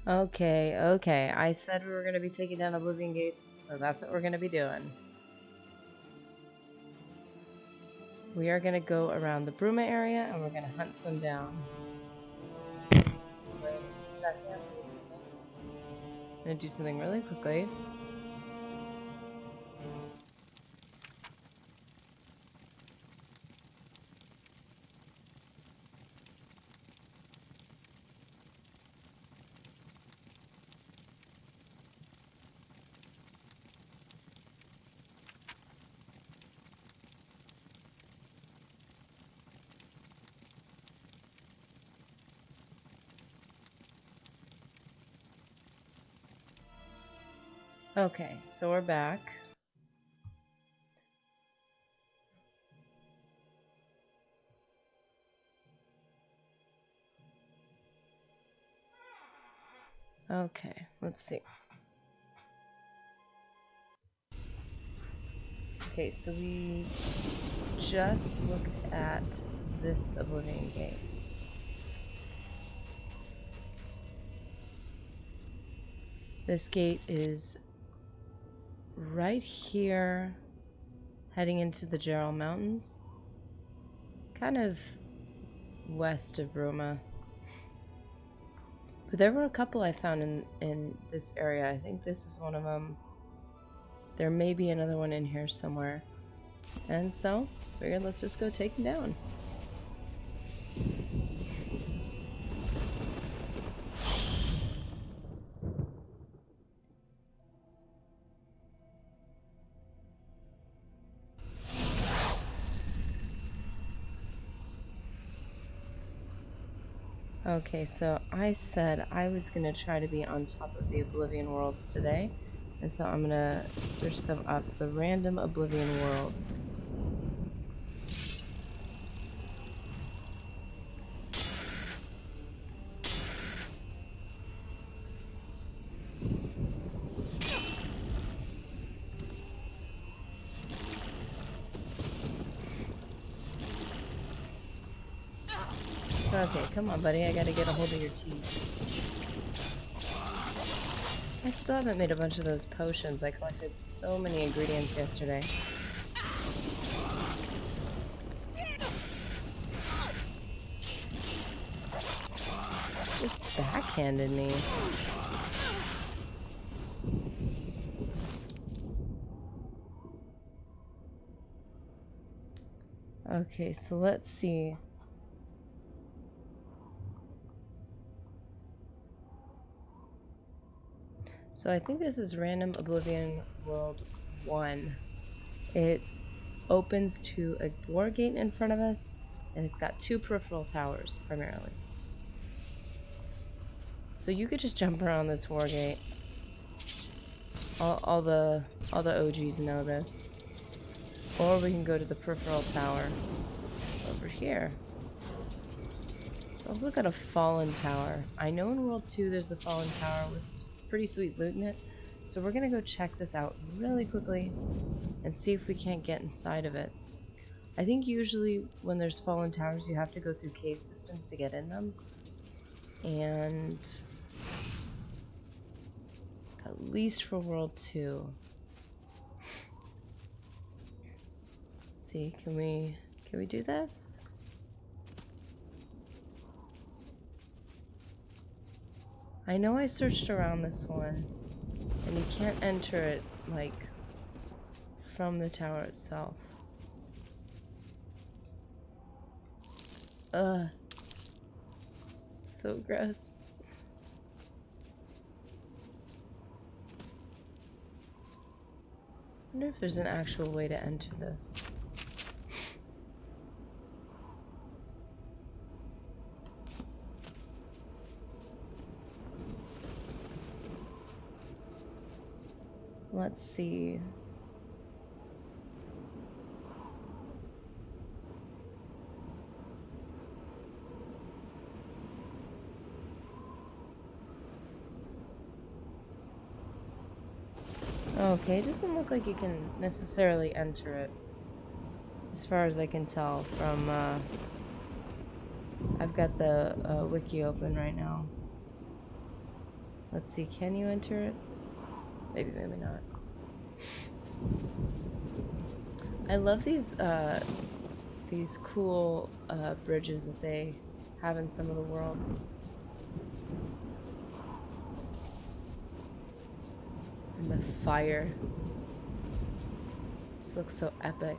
Okay, okay. I said we were going to be taking down Oblivion gates, so that's what we're going to be doing. We are going to go around the Bruma area and we're going to hunt some down. Wait a second. I'm going to do something really quickly. Okay, so we're back. Okay, let's see. Okay, so we just looked at this Oblivion gate. This gate is right here, heading into the Gerald Mountains. Kind of west of Bruma. But there were a couple I found in this area. I think this is one of them. There may be another one in here somewhere. And so, figured let's just go take them down. Okay, so I said I was going to try to be on top of the Oblivion worlds today. And so I'm going to search them up. The random Oblivion worlds. Okay, come on, buddy. I gotta get a hold of your teeth. I still haven't made a bunch of those potions. I collected so many ingredients yesterday. Just backhanded me. Okay, so let's see. So I think this is Random Oblivion World 1. It opens to a war gate in front of us, and it's got 2 peripheral towers, primarily. So you could just jump around this war gate. All the OGs know this. Or we can go to the peripheral tower over here. So let's look at a fallen tower. I know in World 2 there's a fallen tower with some pretty sweet loot in it. So we're gonna go check this out really quickly and see if we can't get inside of it. I think usually when there's fallen towers you have to go through cave systems to get in them. And at least for World 2. Let's see, can we do this? I know I searched around this one, and you can't enter it, like, from the tower itself. Ugh. So gross. I wonder if there's an actual way to enter this. Let's see. Okay, it doesn't look like you can necessarily enter it, as far as I can tell from, I've got the wiki open right now. Let's see, can you enter it? Maybe, maybe not. I love these cool bridges that they have in some of the worlds. And the fire. This looks so epic.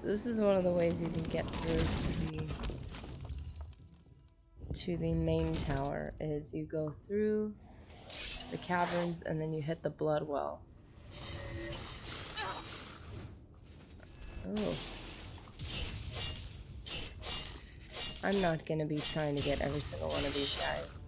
So this is one of the ways you can get through to the main tower, is you go through the caverns and then you hit the blood well. Oh. I'm not gonna be trying to get every single one of these guys.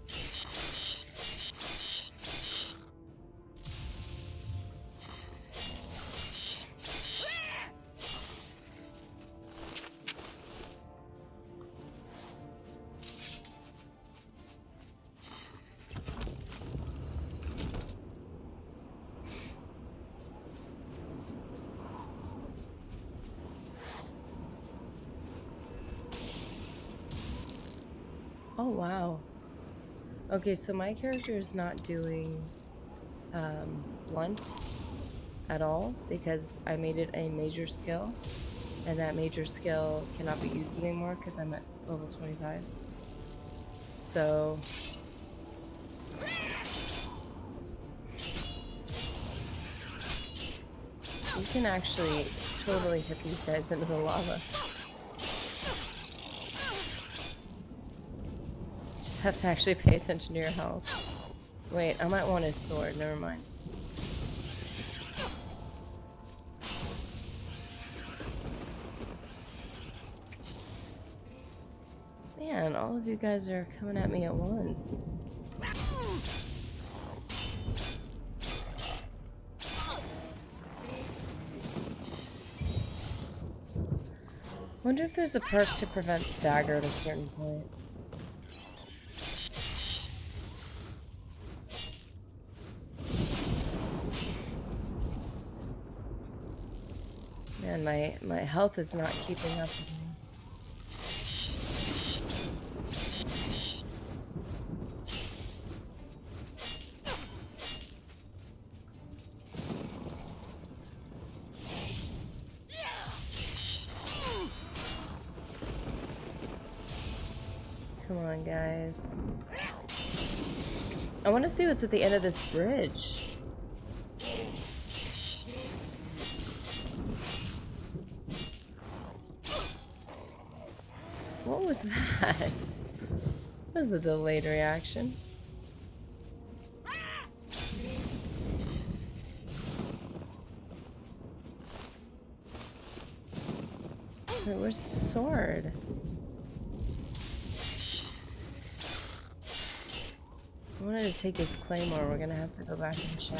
Oh, wow. Okay, so my character is not doing blunt at all because I made it a major skill, and that major skill cannot be used anymore because I'm at level 25. So you can actually totally hit these guys into the lava. Have to actually pay attention to your health. Wait, I might want his sword. Never mind. Man, all of you guys are coming at me at once. Wonder if there's a perk to prevent stagger at a certain point. Man, my health is not keeping up with me. Come on, guys. I want to see what's at the end of this bridge. What was that? That was a delayed reaction. Wait, where's the sword? I wanted to take his claymore. We're gonna have to go back and check.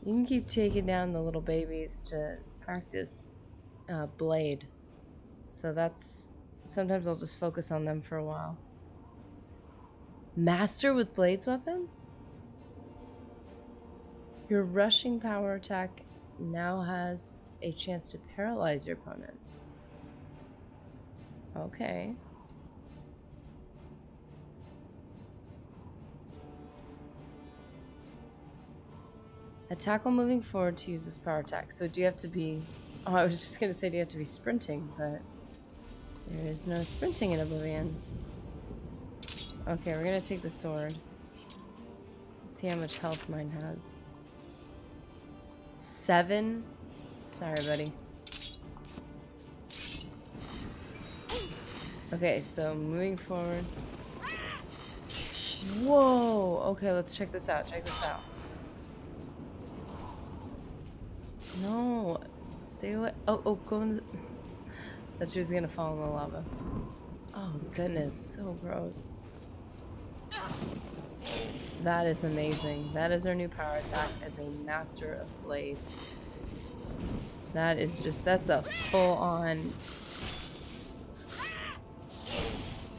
You can keep taking down the little babies to practice blade. So that's... Sometimes I'll just focus on them for a while. Master with blades weapons? Your rushing power attack now has a chance to paralyze your opponent. Okay. Attack while moving forward to use this power attack. So do you have to be... Oh, I was just going to say do you have to be sprinting, but there is no sprinting in Oblivion. Okay, we're going to take the sword. Let's see how much health mine has. 7? Sorry, buddy. Okay, so moving forward. Whoa! Okay, let's check this out. Check this out. No, stay away. Oh, go in the... That she was gonna fall in the lava. Oh goodness, so gross. That is amazing. That is our new power attack as a Master of Blade. That is just, that's a full-on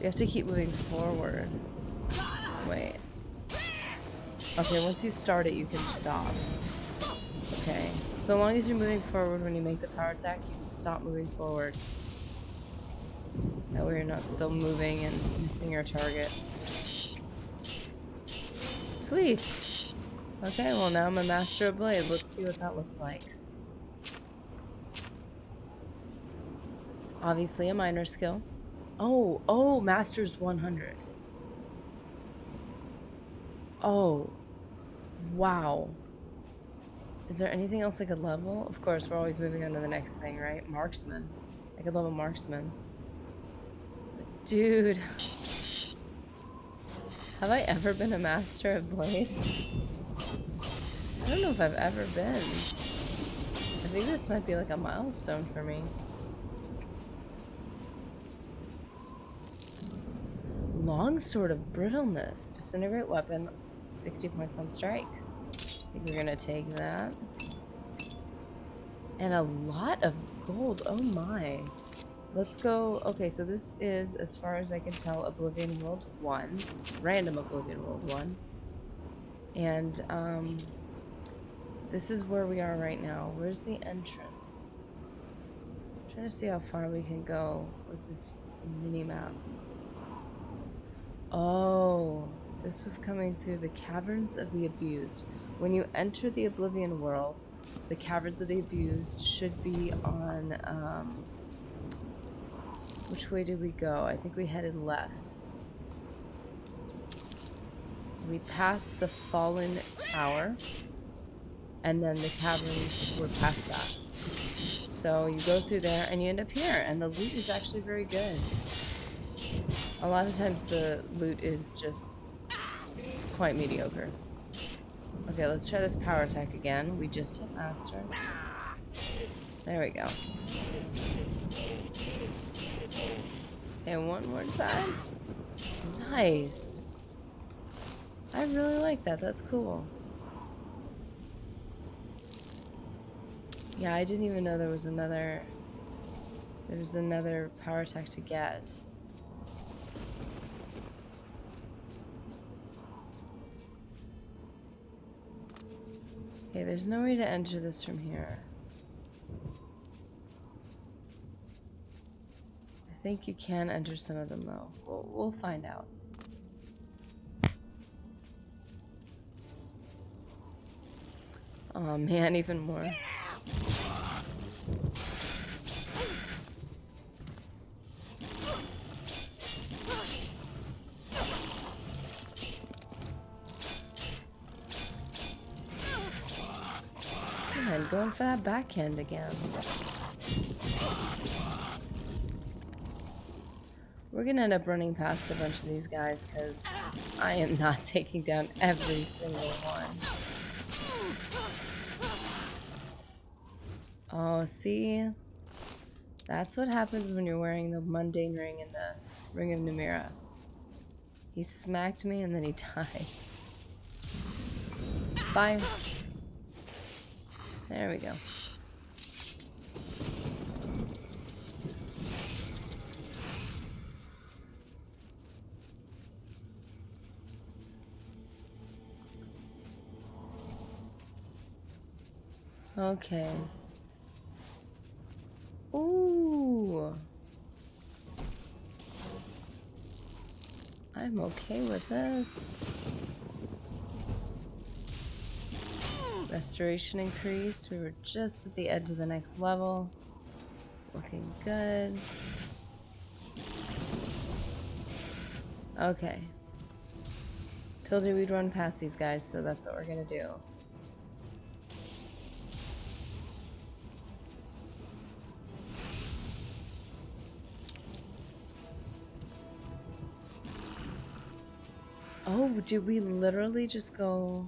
You have to keep moving forward. Wait. Okay, once you start it, you can stop. Okay. So long as you're moving forward when you make the power attack, you can stop moving forward. That way you're not still moving and missing your target. Sweet! Okay, well now I'm a master of blade. Let's see what that looks like. It's obviously a minor skill. Oh, master's 100. Oh, wow. Is there anything else I could level? Of course, we're always moving on to the next thing, right? Marksman. I could level marksman. Dude. Have I ever been a master of blade? I don't know if I've ever been. I think this might be like a milestone for me. Longsword of Brittleness. Disintegrate weapon. 60 points on strike. I think we're gonna take that. And a lot of gold. Oh my. Let's go. Okay, so this is, as far as I can tell, Oblivion World 1. Random Oblivion World 1. And, this is where we are right now. Where's the entrance? I'm trying to see how far we can go with this mini-map. Oh, this was coming through the Caverns of the Abused. When you enter the Oblivion World, the Caverns of the Abused should be on, which way did we go? I think we headed left. We passed the Fallen Tower, and then the caverns were past that. So you go through there, and you end up here, and the loot is actually very good. A lot of times the loot is just quite mediocre. Okay, let's try this power attack again. We just hit master. There we go. And one more time. Nice. I really like that. That's cool. Yeah, I didn't even know there was another power attack to get. Okay, there's no way to enter this from here. I think you can enter some of them though. We'll find out. Oh man, even more. Man, going for that backhand again. We're gonna end up running past a bunch of these guys because I am not taking down every single one. Oh, see? That's what happens when you're wearing the mundane ring and the ring of Numera. He smacked me and then he died. Bye. There we go. Okay. Ooh. I'm okay with this. Restoration increased. We were just at the edge of the next level. Looking good. Okay. Told you we'd run past these guys, so that's what we're gonna do. Oh, did we literally just go...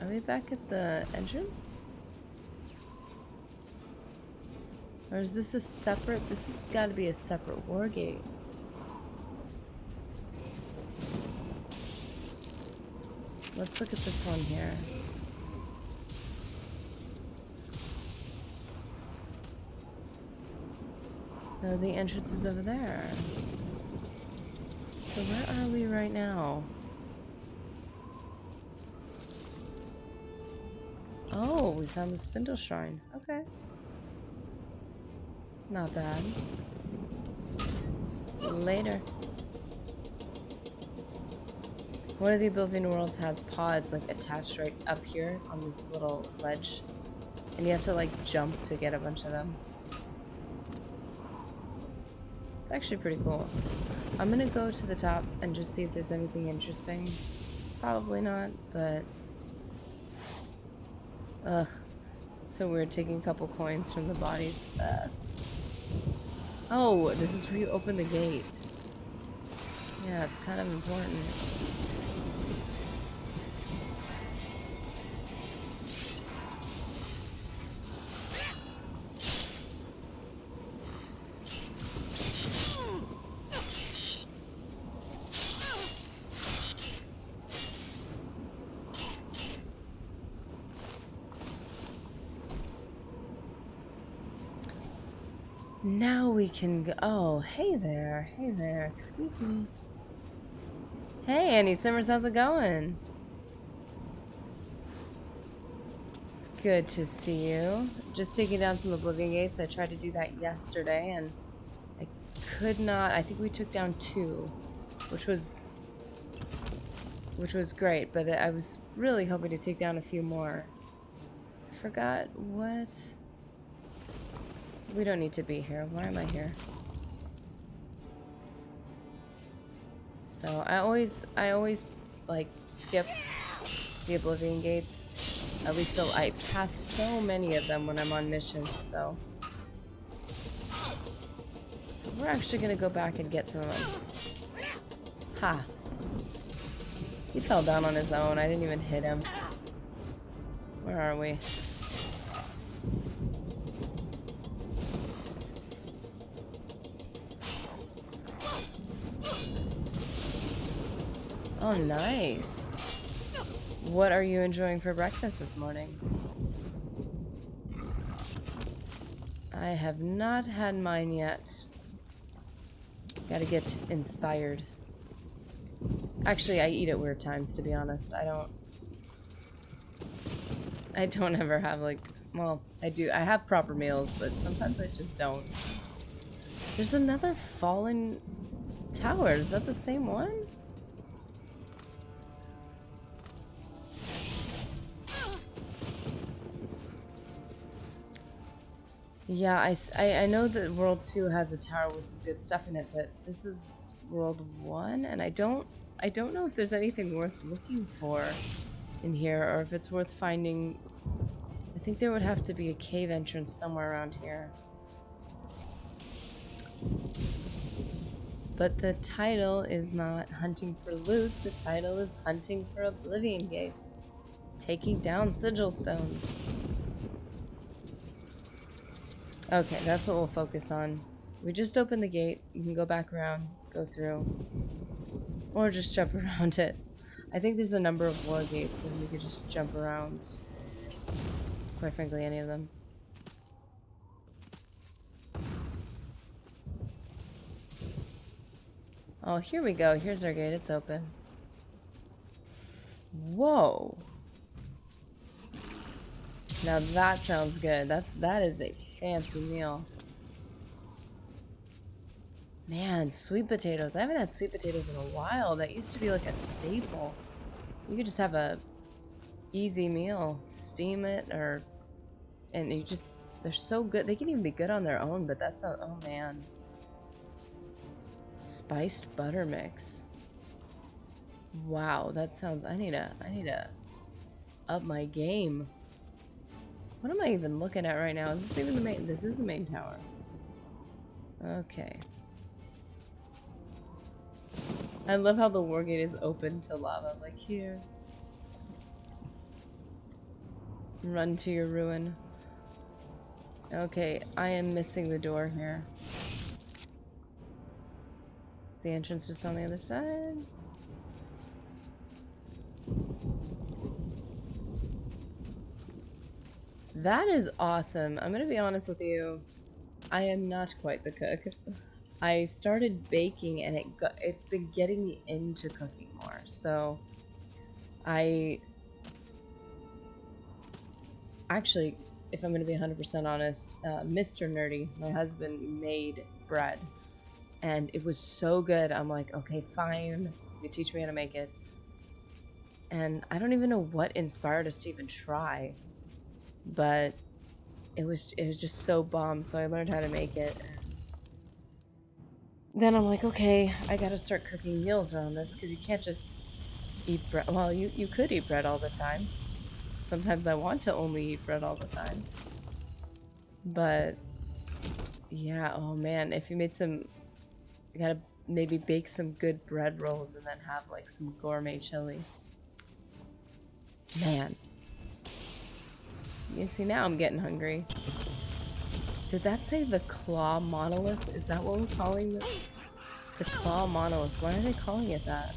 Are we back at the entrance? Or is this a separate... This has got to be a separate war gate. Let's look at this one here. No, the entrance is over there. So where are we right now? Oh, we found the Spindle Shrine. Okay. Not bad. Later. One of the Oblivion worlds has pods like attached right up here on this little ledge. And you have to like jump to get a bunch of them. It's actually pretty cool. I'm gonna go to the top and just see if there's anything interesting. Probably not, but... Ugh. It's so weird taking a couple coins from the bodies. Ugh. Oh, this is where you open the gate. Yeah, it's kind of important. Now we can go. Oh, hey there. Hey there. Excuse me. Hey, Annie Simmers, how's it going? It's good to see you. Just taking down some Oblivion gates. I tried to do that yesterday and I could not. I think we took down 2, which was great, but I was really hoping to take down a few more. I forgot what. We don't need to be here. Why am I here? So I always like skip the Oblivion gates. At least so I pass so many of them when I'm on missions, so we're actually gonna go back and get some of them. Ha! He fell down on his own. I didn't even hit him. Where are we? Oh, nice. What are you enjoying for breakfast this morning? I have not had mine yet. Gotta get inspired. Actually, I eat at weird times, to be honest. I don't ever have, like... Well, I do. I have proper meals, but sometimes I just don't. There's another fallen tower. Is that the same one? Yeah, I know that World 2 has a tower with some good stuff in it, but this is World 1, and I don't know if there's anything worth looking for in here, or if it's worth finding. I think there would have to be a cave entrance somewhere around here. But the title is not Hunting for Loot, the title is Hunting for Oblivion Gates. Taking down Sigil Stones. Okay, that's what we'll focus on. We just opened the gate. You can go back around, go through, or just jump around it. I think there's a number of war gates and we could just jump around. Quite frankly, any of them. Oh, here we go. Here's our gate. It's open. Whoa. Now that sounds good. That is a fancy meal. Man, sweet potatoes. I haven't had sweet potatoes in a while. That used to be like a staple. You could just have a easy meal. Steam it and you just, they're so good. They can even be good on their own, but that's a, oh man. Spiced butter mix. Wow, that sounds, I need to up my game. What am I even looking at right now? Is this even the main? This is the main tower. Okay. I love how the war gate is open to lava. Like, here. Run to your ruin. Okay, I am missing the door here. Is the entrance just on the other side? That is awesome. I'm gonna be honest with you. I am not quite the cook. I started baking and it's been getting me into cooking more. So I actually, if I'm going to be 100% honest, Mr. Nerdy, my husband, made bread and it was so good. I'm like, okay, fine. You teach me how to make it. And I don't even know what inspired us to even try, but it was just so bomb. So I learned how to make it. And then I'm like, okay, I got to start cooking meals around this because you can't just eat bread. Well, you could eat bread all the time. Sometimes I want to only eat bread all the time. But yeah, oh man, if you made some, you gotta maybe bake some good bread rolls and then have like some gourmet chili. Man. You see, now I'm getting hungry. Did that say the claw monolith? Is that what we're calling this? The claw monolith. Why are they calling it that?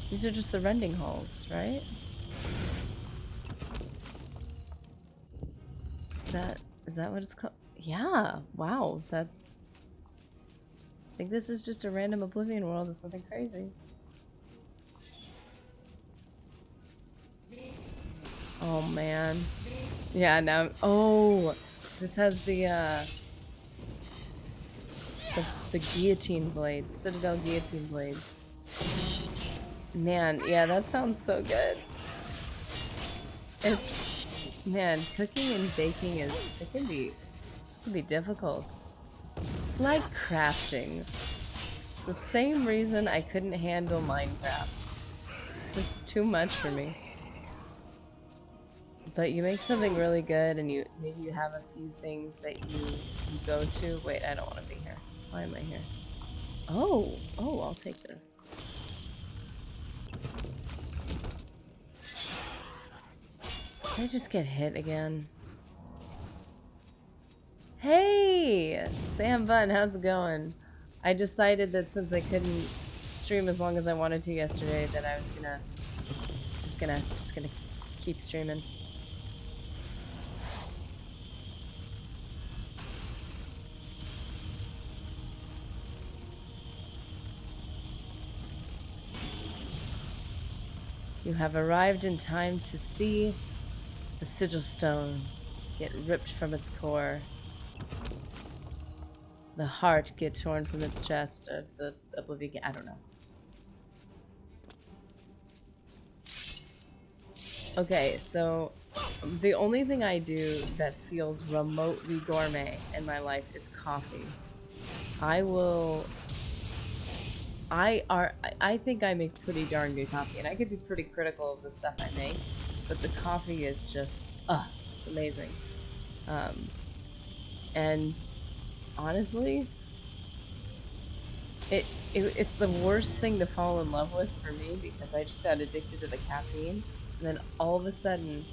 These are just the rending halls, right? Is that what it's called? Yeah. Wow. That's... I think this is just a random Oblivion world. It's something crazy. Oh man. Yeah. Now. Oh, this has the guillotine blades, Citadel guillotine blades. Man, yeah, that sounds so good. It's, man, cooking and baking it can be difficult. It's like crafting. It's the same reason I couldn't handle Minecraft. It's just too much for me. But you make something really good and maybe you have a few things that you go to. Wait, I don't want to be here. Why am I here? Oh, I'll take this. Did I just get hit again? Hey! Sam Bun, how's it going? I decided that since I couldn't stream as long as I wanted to yesterday, that I was just gonna keep streaming. You have arrived in time to see the Sigil Stone get ripped from its core. The heart get torn from its chest of the Oblivion. I don't know. Okay, so the only thing I do that feels remotely gourmet in my life is coffee. I think I make pretty darn good coffee, and I could be pretty critical of the stuff I make, but the coffee is just, amazing. And honestly, it's the worst thing to fall in love with for me because I just got addicted to the caffeine, and then all of a sudden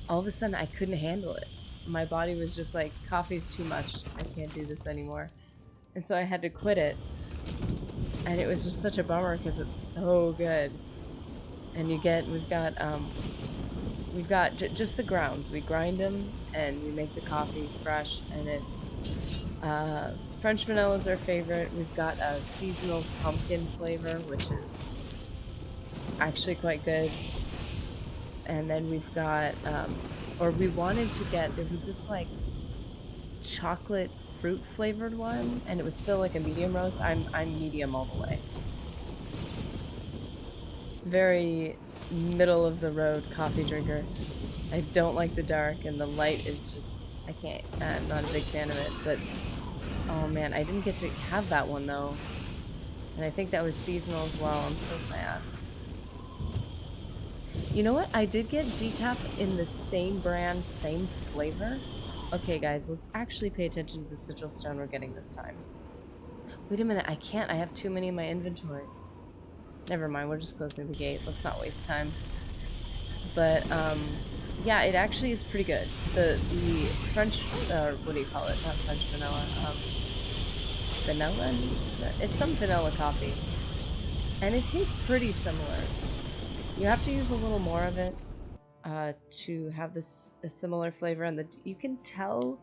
I couldn't handle it. My body was just like, coffee's too much. I can't do this anymore. And so I had to quit it. And it was just such a bummer because it's so good. And we've got just the grounds. We grind them and we make the coffee fresh, and it's French vanilla is our favorite. We've got a seasonal pumpkin flavor, which is actually quite good. And then we've got, or we wanted to get, there was this like chocolate fruit flavored one, and it was still like a medium roast. I'm medium all the way. Very middle of the road coffee drinker. I don't like the dark, and the light is just, I'm not a big fan of it, but oh man, I didn't get to have that one though. And I think that was seasonal as well. I'm so sad. You know what? I did get decaf in the same brand, same flavor. Okay, guys, let's actually pay attention to the Sigil Stone we're getting this time. Wait a minute, I can't. I have too many in my inventory. Never mind, we're just closing the gate. Let's not waste time. But, yeah, it actually is pretty good. The French, what do you call it? Not French vanilla. Vanilla? It's some vanilla coffee. And it tastes pretty similar. You have to use a little more of it to have a similar flavor, and you can tell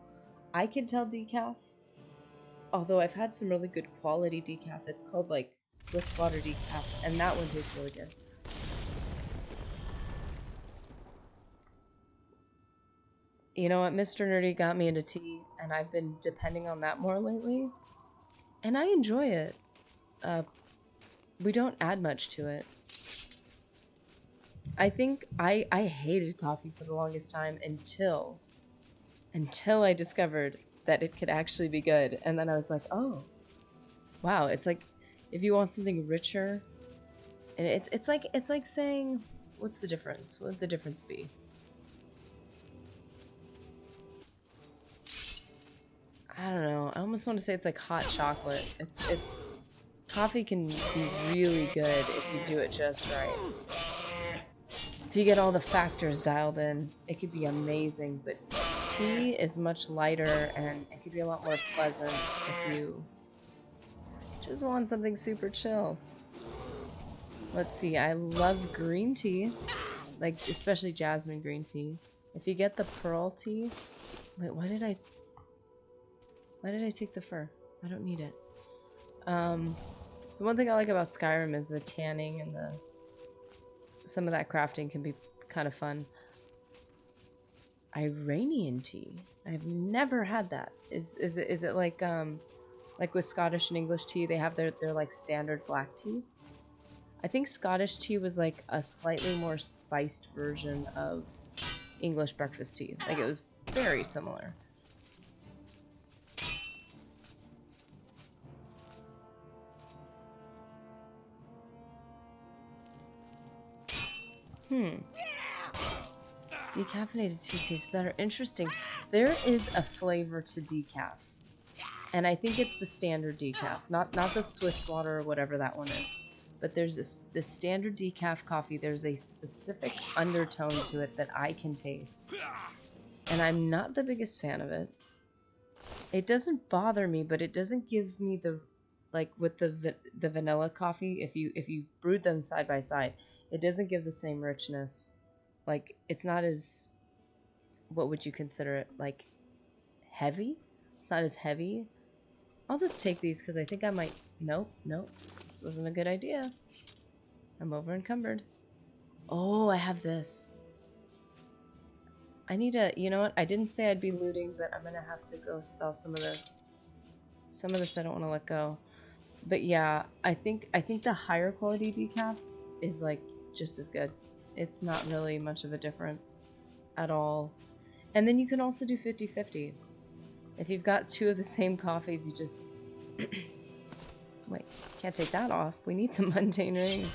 I can tell decaf. Although I've had some really good quality decaf. It's called like Swiss water decaf, and that one tastes really good. You know what? Mr. Nerdy got me into tea, and I've been depending on that more lately. And I enjoy it. We don't add much to it. I think I hated coffee for the longest time until I discovered that it could actually be good. And then I was like, oh, wow, it's like if you want something richer, and it's like saying, what's the difference? What would the difference be? I don't know. I almost want to say it's like hot chocolate. It's coffee can be really good if you do it just right. If you get all the factors dialed in, it could be amazing, but tea is much lighter and it could be a lot more pleasant if you just want something super chill. Let's see, I love green tea, like especially jasmine green tea. If you get the pearl tea, wait, why did I take the fur? I don't need it. So one thing I like about Skyrim is the tanning and some of that crafting can be kind of fun. Iranian tea. I've never had that. Is it like with Scottish and English tea, they have their like standard black tea? I think Scottish tea was like a slightly more spiced version of English breakfast tea. Like it was very similar. Decaffeinated tea tastes better. Interesting. There is a flavor to decaf. And I think it's the standard decaf. Not the Swiss water or whatever that one is. But there's the standard decaf coffee. There's a specific undertone to it that I can taste. And I'm not the biggest fan of it. It doesn't bother me, but it doesn't give me the... Like with the vanilla coffee, if you brewed them side by side, it doesn't give the same richness. Like, it's not as... What would you consider it? Like, heavy? It's not as heavy. I'll just take these because I think I might... Nope. This wasn't a good idea. I'm over encumbered. Oh, I have this. I need to... You know what? I didn't say I'd be looting, but I'm going to have to go sell some of this. Some of this I don't want to let go. But yeah, I think the higher quality decaf is like just as good. It's not really much of a difference at all. And then you can also do 50-50. If you've got two of the same coffees, you just... Wait, can't take that off. We need the mundane ring.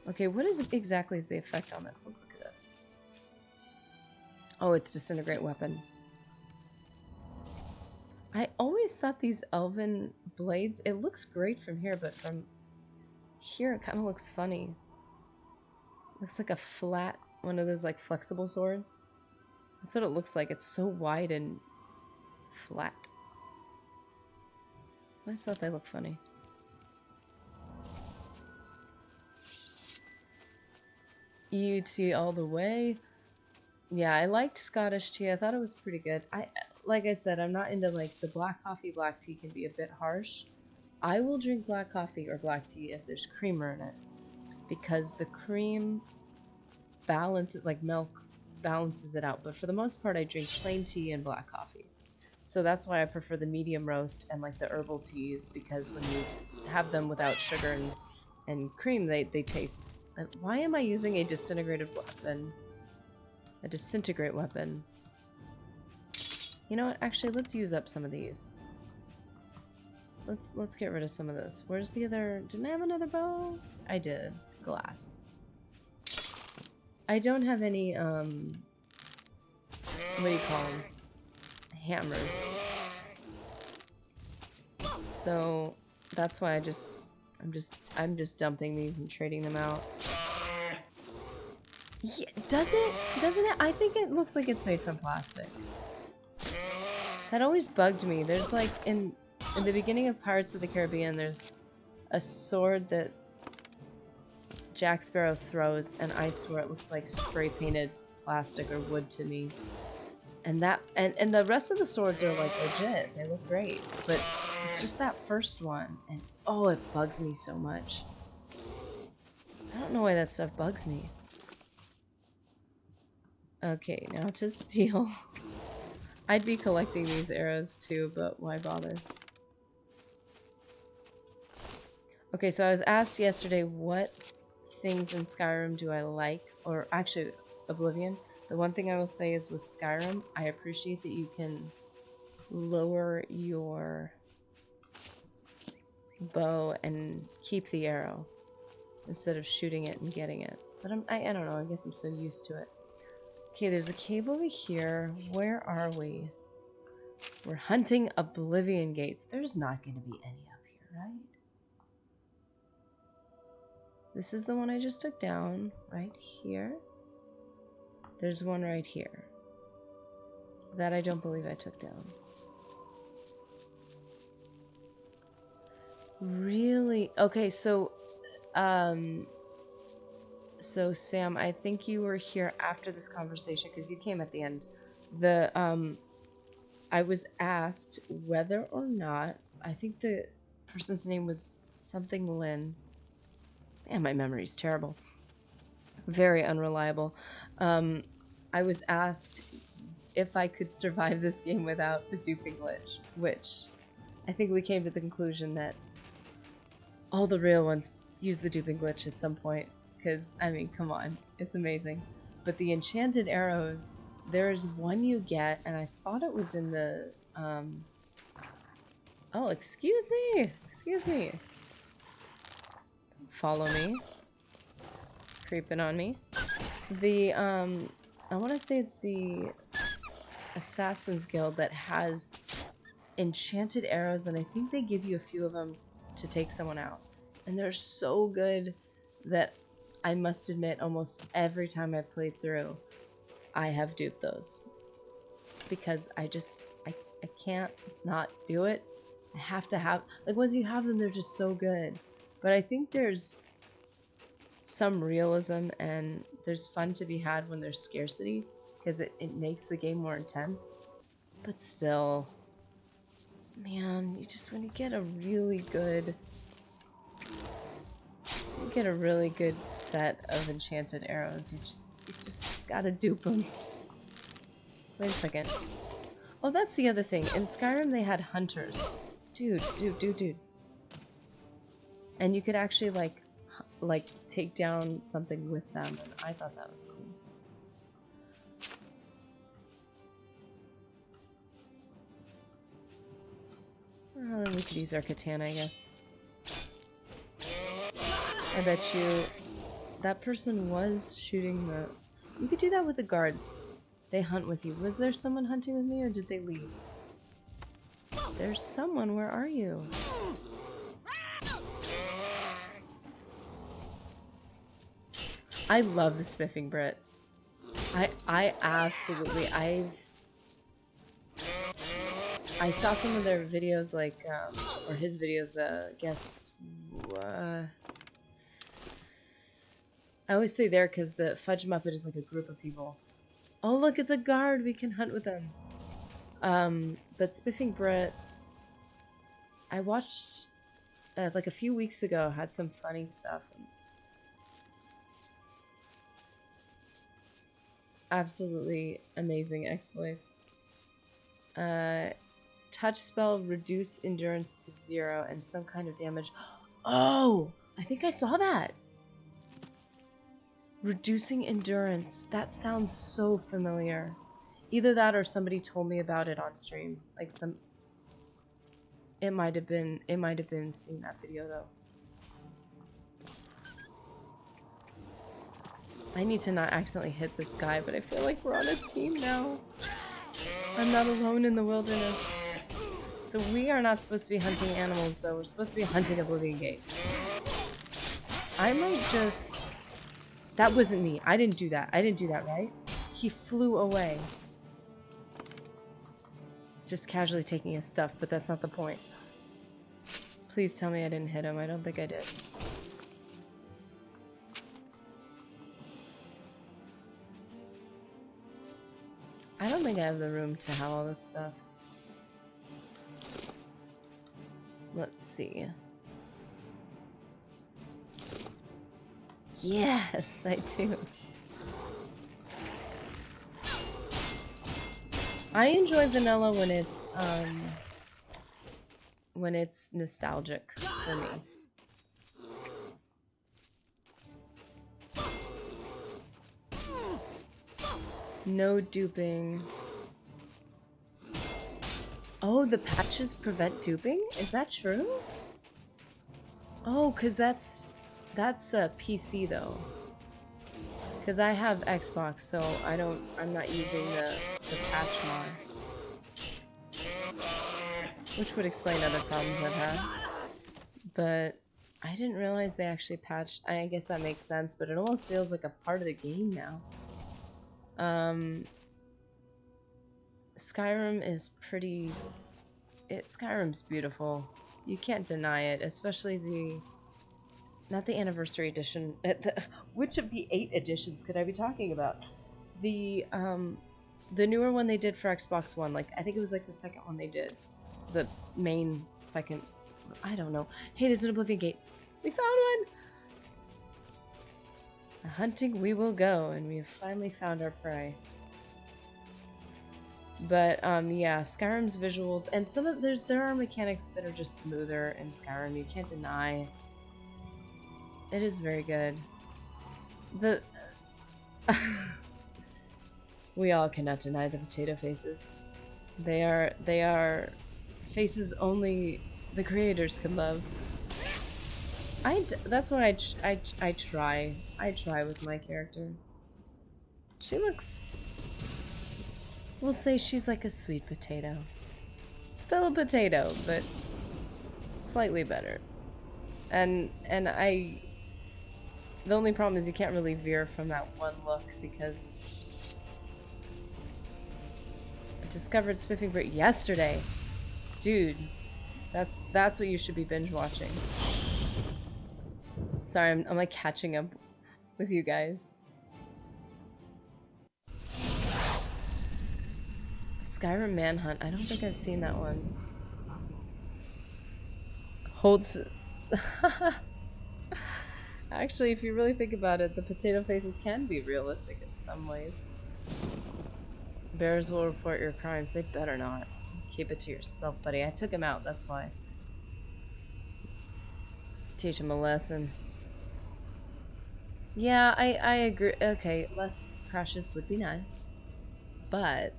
Okay, what exactly is the effect on this? Let's look at this. Oh, it's disintegrate weapon. I always thought these elven blades, it looks great from here, but from here it kind of looks funny. Looks like a flat, one of those like flexible swords. That's what it looks like. It's so wide and flat. I just thought they looked funny. EUT all the way. Yeah, I liked Scottish tea. I thought it was pretty good. Like I said, I'm not into like the black coffee, black tea can be a bit harsh. I will drink black coffee or black tea if there's creamer in it. Because the cream balances, like milk balances it out. But for the most part, I drink plain tea and black coffee. So that's why I prefer the medium roast and like the herbal teas, because when you have them without sugar and cream, they taste... Why am I using a disintegrated weapon? A disintegrate weapon. You know what? Actually, let's use up some of these. Let's get rid of some of this. Where's the other... Didn't I have another bow? I did. Glass. I don't have any, what do you call them? Hammers. So, that's why I'm just dumping these and trading them out. Yeah, doesn't it? I think it looks like it's made from plastic. That always bugged me. There's like, in the beginning of Pirates of the Caribbean, there's a sword that Jack Sparrow throws, and I swear it looks like spray painted plastic or wood to me. And the rest of the swords are like legit. They look great. But it's just that first one. And oh, it bugs me so much. I don't know why that stuff bugs me. Okay, now to steal. I'd be collecting these arrows too, but why bother? Okay, so I was asked yesterday what things in Skyrim do I like, or actually Oblivion. The one thing I will say is with Skyrim, I appreciate that you can lower your bow and keep the arrow instead of shooting it and getting it. But I don't know, I guess I'm so used to it. Okay, there's a cave over here. Where are we? We're hunting Oblivion gates. There's not going to be any up here, right? This is the one I just took down, right here. There's one right here. That I don't believe I took down. Really? Okay, so Sam, I think you were here after this conversation because you came at the end. I was asked whether or not, I think the person's name was something Lynn. Man, my memory's terrible. Very unreliable. I was asked if I could survive this game without the duping glitch, which I think we came to the conclusion that all the real ones use the duping glitch at some point. Because, I mean, come on. It's amazing. But the enchanted arrows, there's one you get, and I thought it was in the, Oh, excuse me! Excuse me! Follow me. Creeping on me. The, I want to say it's the Assassin's Guild that has enchanted arrows, and I think they give you a few of them to take someone out. And they're so good that I must admit almost every time I've played through, I have duped those. Because I can't not do it. I have to have, like once you have them, they're just so good. But I think there's some realism and there's fun to be had when there's scarcity. Because it makes the game more intense. But still, man, when you get a really good set of enchanted arrows, you just gotta dupe them. Wait a second. Oh, that's the other thing. In Skyrim, they had hunters. Dude. And you could actually, like take down something with them, and I thought that was cool. Well, then we could use our katana, I guess. I bet you that person was shooting the... You could do that with the guards. They hunt with you. Was there someone hunting with me, or did they leave? There's someone. Where are you? I love the spiffing Brit. I absolutely... I saw some of their videos, like, or his videos, I always say there because the Fudge Muppet is like a group of people. Oh, look, it's a guard. We can hunt with them. But Spiffing Brett, I watched, like a few weeks ago, had some funny stuff. Absolutely amazing exploits. Touch spell, reduce endurance to 0 and some kind of damage. Oh, I think I saw that. Reducing endurance. That sounds so familiar. Either that or somebody told me about it on stream. Like it might have been seeing that video though. I need to not accidentally hit this guy, but I feel like we're on a team now. I'm not alone in the wilderness. So we are not supposed to be hunting animals though. We're supposed to be hunting Oblivion gates. I might just... That wasn't me. I didn't do that. I didn't do that, right? He flew away. Just casually taking his stuff, but that's not the point. Please tell me I didn't hit him. I don't think I did. I don't think I have the room to have all this stuff. Let's see. Yes, I do. I enjoy vanilla when it's nostalgic for me. No duping. Oh, the patches prevent duping? Is that true? Oh, cause that's a PC though. Cause I have Xbox, so I'm not using the patch mod. Which would explain other problems I've had. But I didn't realize they actually patched. I guess that makes sense, but it almost feels like a part of the game now. Skyrim is pretty... Skyrim's beautiful. You can't deny it, especially the... Not the anniversary edition. Which of the 8 editions could I be talking about? The newer one they did for Xbox One. Like, I think it was like the second one they did. The main second... I don't know. Hey, there's an Oblivion gate. We found one! Hunting we will go, and we have finally found our prey. But, yeah, Skyrim's visuals, and some of there are mechanics that are just smoother in Skyrim, you can't deny. It is very good. The... We all cannot deny the potato faces. They are faces only the creators can love. That's why I try with my character. She looks... We'll say she's like a sweet potato. Still a potato, but slightly better. And the only problem is you can't really veer from that one look because I discovered Spiffing Brit yesterday. Dude, that's what you should be binge watching. Sorry, I'm like catching up with you guys. Skyrim Manhunt. I don't think I've seen that one. Holds... Actually, if you really think about it, the potato faces can be realistic in some ways. Bears will report your crimes. They better not. Keep it to yourself, buddy. I took him out, that's why. Teach him a lesson. Yeah, I agree. Okay, less crashes would be nice. But...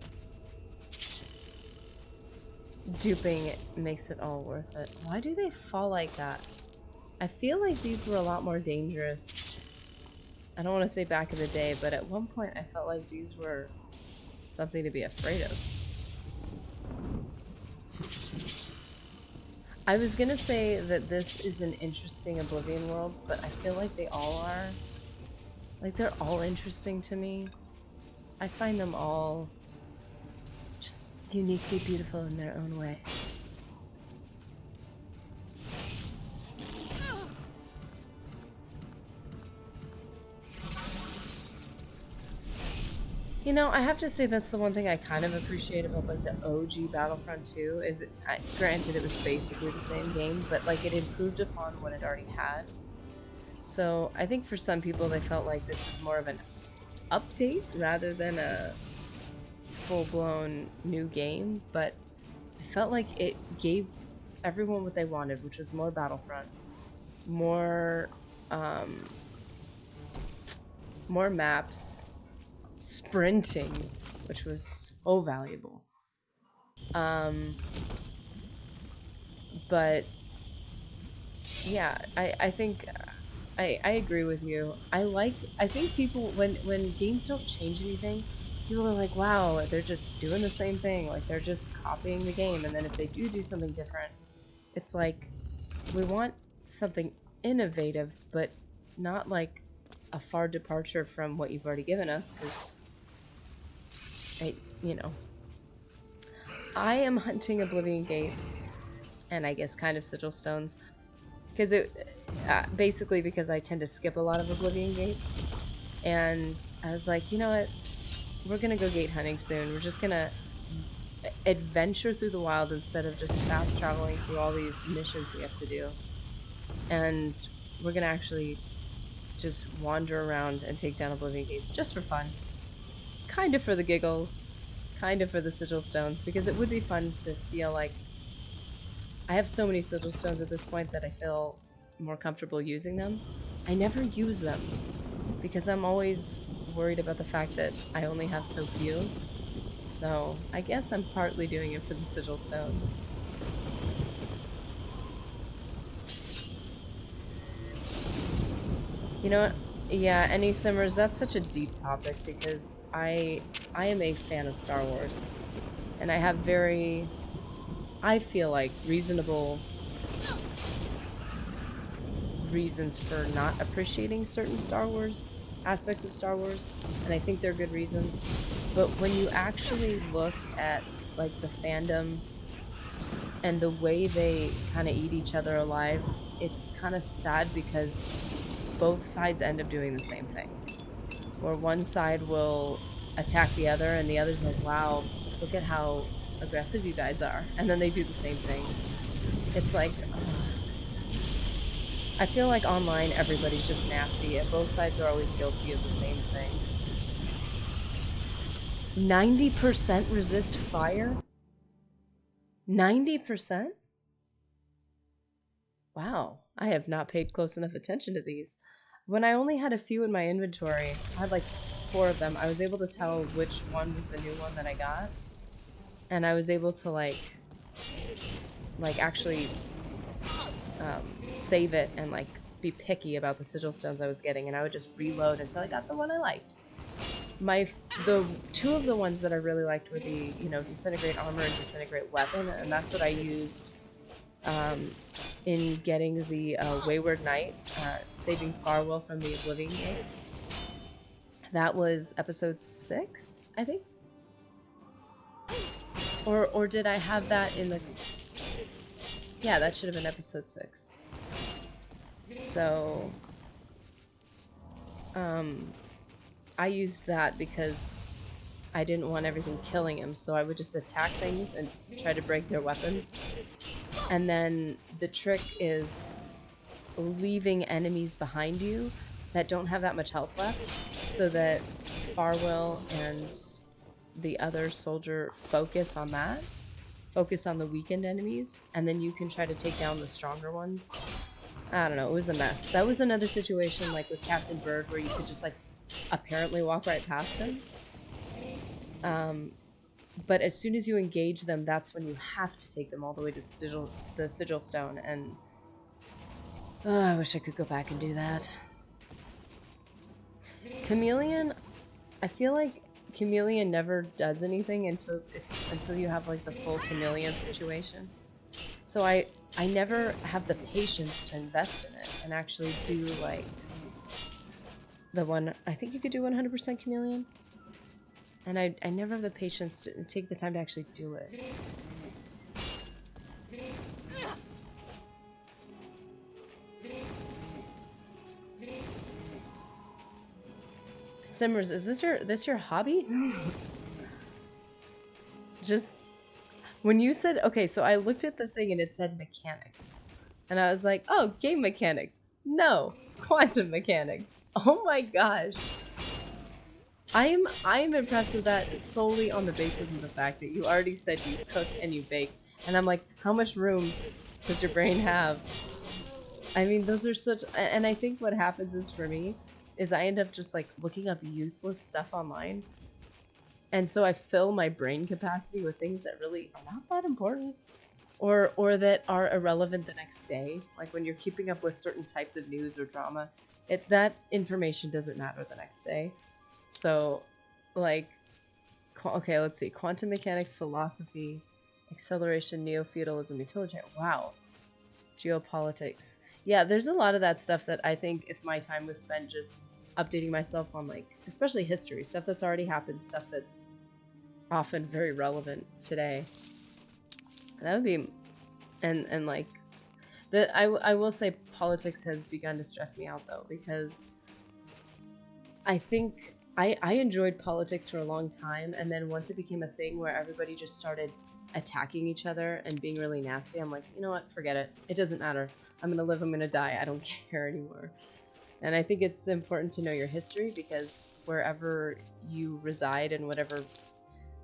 duping makes it all worth it. Why do they fall like that? I feel like these were a lot more dangerous. I don't want to say back in the day, but at one point I felt like these were something to be afraid of. I was gonna say that this is an interesting Oblivion world, but I feel like they all are. Like, they're all interesting to me. I find them all just uniquely beautiful in their own way. You know, I have to say that's the one thing I kind of appreciate about like the OG Battlefront 2 is granted it was basically the same game, but like it improved upon what it already had. So I think for some people they felt like this is more of an update rather than a full-blown new game, but I felt like it gave everyone what they wanted, which was more Battlefront, more maps, sprinting, which was so valuable. But yeah, I think I agree with you. I think people when games don't change anything, people are like, wow, they're just doing the same thing, like they're just copying the game, and then if they do something different, it's like we want something innovative, but not like a far departure from what you've already given us, because I am hunting Oblivion Gates, and I guess kind of Sigil Stones, because basically because I tend to skip a lot of Oblivion Gates, and I was like, you know what, we're gonna go gate hunting soon. We're just gonna adventure through the wild instead of just fast traveling through all these missions we have to do. And we're gonna actually just wander around and take down Oblivion gates just for fun. Kind of for the giggles, kind of for the Sigil Stones, because it would be fun to feel like I have so many Sigil Stones at this point that I feel more comfortable using them. I never use them because I'm always worried about the fact that I only have so few. So I guess I'm partly doing it for the Sigil Stones. You know what? Yeah, any simmers, that's such a deep topic because I am a fan of Star Wars. And I have very, I feel like, reasonable reasons for not appreciating certain Star Wars aspects of Star Wars, and I think they're good reasons. But when you actually look at like the fandom and the way they kind of eat each other alive, it's kind of sad because both sides end up doing the same thing. Where one side will attack the other and the other's like, wow, look at how aggressive you guys are. And then they do the same thing. It's like, I feel like online everybody's just nasty and both sides are always guilty of the same things. 90% resist fire? 90%? Wow, I have not paid close enough attention to these. When I only had a few in my inventory, I had like 4 of them, I was able to tell which one was the new one that I got. And I was able to like actually save it and like be picky about the Sigil Stones I was getting, and I would just reload until I got the one I liked. The 2 of the ones that I really liked were the, you know, disintegrate armor and disintegrate weapon, and that's what I used in getting the Wayward Knight, saving Farwell from the Oblivion Gate. That was episode 6, I think? Or did I have that in the... Yeah, that should have been episode 6. So, I used that because I didn't want everything killing him, so I would just attack things and try to break their weapons. And then the trick is leaving enemies behind you that don't have that much health left, so that Farwell and the other soldier focus on that. Focus on the weakened enemies, and then you can try to take down the stronger ones. I don't know, it was a mess. That was another situation like with Captain Bird where you could just like apparently walk right past him. But as soon as you engage them, that's when you have to take them all the way to the Sigil Stone, and I wish I could go back and do that. Chameleon, I feel like Chameleon never does anything until you have like the full Chameleon situation. So I never have the patience to invest in it and actually do like the one, I think you could do 100% Chameleon. And I never have the patience to take the time to actually do it. Simmers, is this your hobby? Just when you said, okay, so I looked at the thing and it said mechanics. And I was like, oh, game mechanics. No, quantum mechanics. Oh my gosh. I am impressed with that solely on the basis of the fact that you already said you cook and you bake. And I'm like, how much room does your brain have? I mean, those are such, and I think what happens is for me, is I end up just like looking up useless stuff online. And so I fill my brain capacity with things that really are not that important or that are irrelevant the next day. Like when you're keeping up with certain types of news or drama, that information doesn't matter the next day. So like, okay, let's see. Quantum mechanics, philosophy, acceleration, neo-feudalism, utilitarian. Wow. Geopolitics. Yeah, there's a lot of that stuff that I think if my time was spent just updating myself on, like, especially history, stuff that's already happened, stuff that's often very relevant today. That would be, and like, I will say politics has begun to stress me out though, because I think I enjoyed politics for a long time, and then once it became a thing where everybody just started attacking each other and being really nasty, I'm like, you know what, forget it. It doesn't matter. I'm gonna live, I'm gonna die, I don't care anymore. And I think it's important to know your history, because wherever you reside and whatever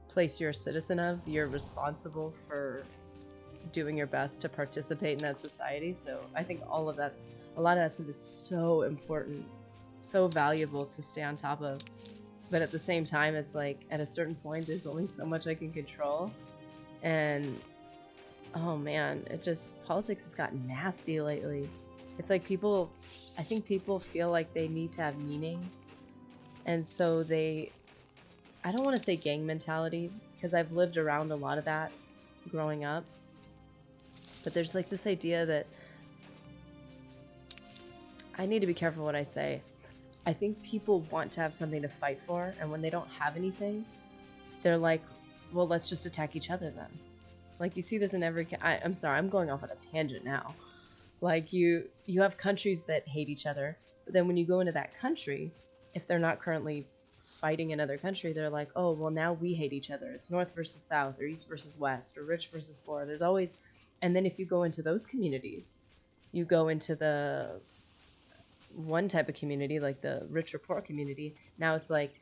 place you're a citizen of, you're responsible for doing your best to participate in that society. So I think all of that, a lot of that stuff is so important, so valuable to stay on top of. But at the same time, it's like at a certain point, there's only so much I can control. And oh man, politics has gotten nasty lately. It's like I think people feel like they need to have meaning. And so I don't want to say gang mentality, because I've lived around a lot of that growing up. But there's like this idea that I need to be careful what I say. I think people want to have something to fight for, and when they don't have anything, they're like, well, let's just attack each other then. Like, you see this in every... I'm sorry, I'm going off on a tangent now. Like, you have countries that hate each other, but then when you go into that country, if they're not currently fighting another country, they're like, oh, well, now we hate each other. It's North versus South, or East versus West, or rich versus poor. There's always... And then if you go into those communities, you go into the one type of community, like the rich or poor community, now it's like,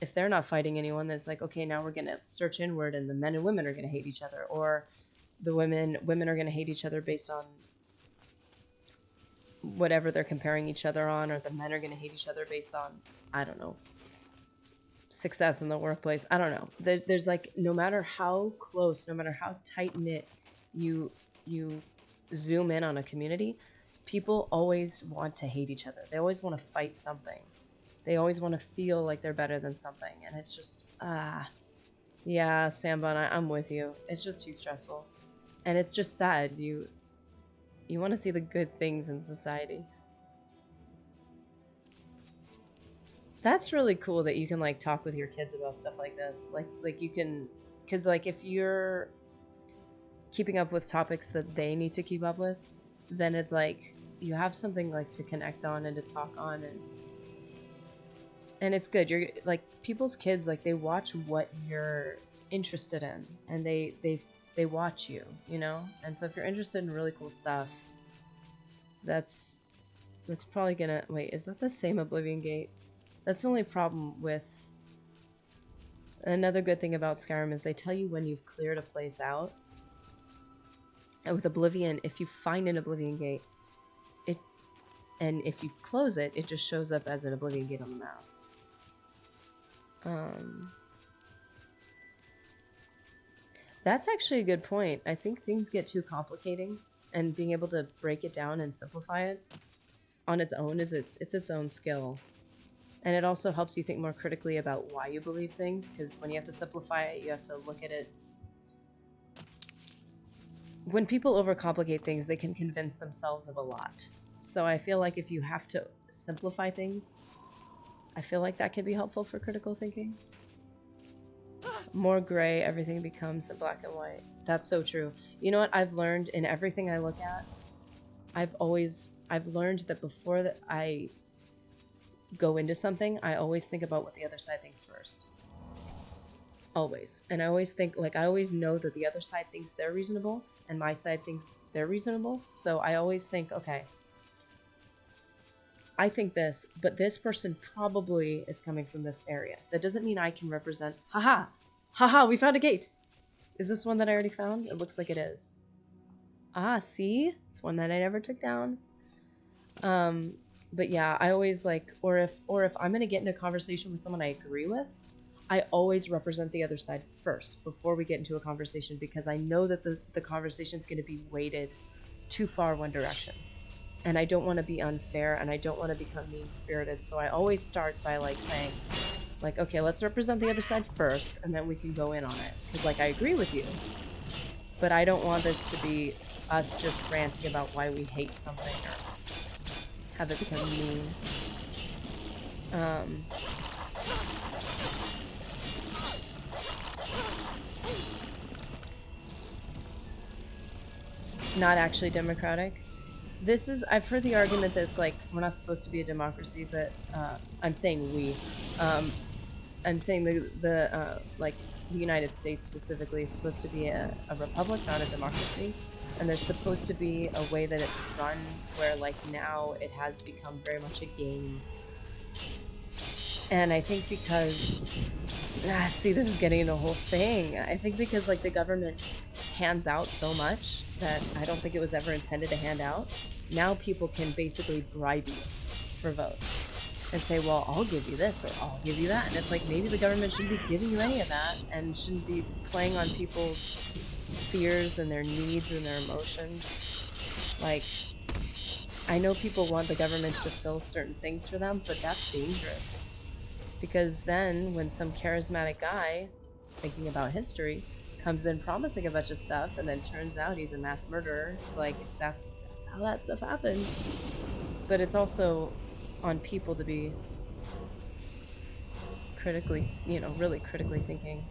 if they're not fighting anyone, then it's like, okay, now we're going to search inward, and the men and women are going to hate each other, or the women are going to hate each other based on whatever they're comparing each other on, or the men are going to hate each other based on, I don't know, success in the workplace. I don't know. There's like, no matter how close, no matter how tight-knit you zoom in on a community, people always want to hate each other. They always want to fight something. They always want to feel like they're better than something. And it's just, yeah, Sambon, I'm with you. It's just too stressful. And it's just sad. You want to see the good things in society. That's really cool that you can like talk with your kids about stuff like this. Like you can, because like if you're keeping up with topics that they need to keep up with, then it's like you have something like to connect on and to talk on, and it's good. You're like, people's kids, like, they watch what you're interested in, and they watch you, you know? And so if you're interested in really cool stuff, that's probably gonna... Wait, is that the same Oblivion gate? That's the only problem with... Another good thing about Skyrim is they tell you when you've cleared a place out. And with Oblivion, if you find an Oblivion gate, and if you close it, it just shows up as an Oblivion gate on the map. That's actually a good point. I think things get too complicating, and being able to break it down and simplify it on its own is its own skill. And it also helps you think more critically about why you believe things, because when you have to simplify it, you have to look at it. When people overcomplicate things, they can convince themselves of a lot. So I feel like if you have to simplify things, I feel like that can be helpful for critical thinking. More gray, everything becomes in black and white. That's so true. You know what I've learned in everything I look at? I've learned that before that I go into something, I always think about what the other side thinks first. Always. And I always think, like, I always know that the other side thinks they're reasonable, and my side thinks they're reasonable. So I always think, okay, I think this, but this person probably is coming from this area. That doesn't mean I can represent, haha, haha, we found a gate. Is this one that I already found? It looks like it is. Ah, see? It's one that I never took down. But yeah, I always like, or if I'm gonna get into a conversation with someone I agree with, I always represent the other side first before we get into a conversation, because I know that the conversation is gonna be weighted too far one direction. And I don't want to be unfair, and I don't want to become mean-spirited, so I always start by like saying, like, okay, let's represent the other side first, and then we can go in on it. Because, like, I agree with you, but I don't want this to be us just ranting about why we hate something or have it become mean. Not actually democratic. I've heard the argument that it's like, we're not supposed to be a democracy, but I'm saying we. I'm saying like the United States specifically is supposed to be a republic, not a democracy, and there's supposed to be a way that it's run where like now it has become very much a game. And I think because see, this is getting into a whole thing. I think because like the government hands out so much that I don't think it was ever intended to hand out. Now people can basically bribe you for votes and say, well, I'll give you this or I'll give you that. And it's like, maybe the government shouldn't be giving you any of that and shouldn't be playing on people's fears and their needs and their emotions. Like, I know people want the government to fill certain things for them, but that's dangerous. Because then when some charismatic guy, thinking about history, comes in promising a bunch of stuff and then turns out he's a mass murderer, it's like, that's how that stuff happens. But it's also on people to be critically, you know, really critically thinking.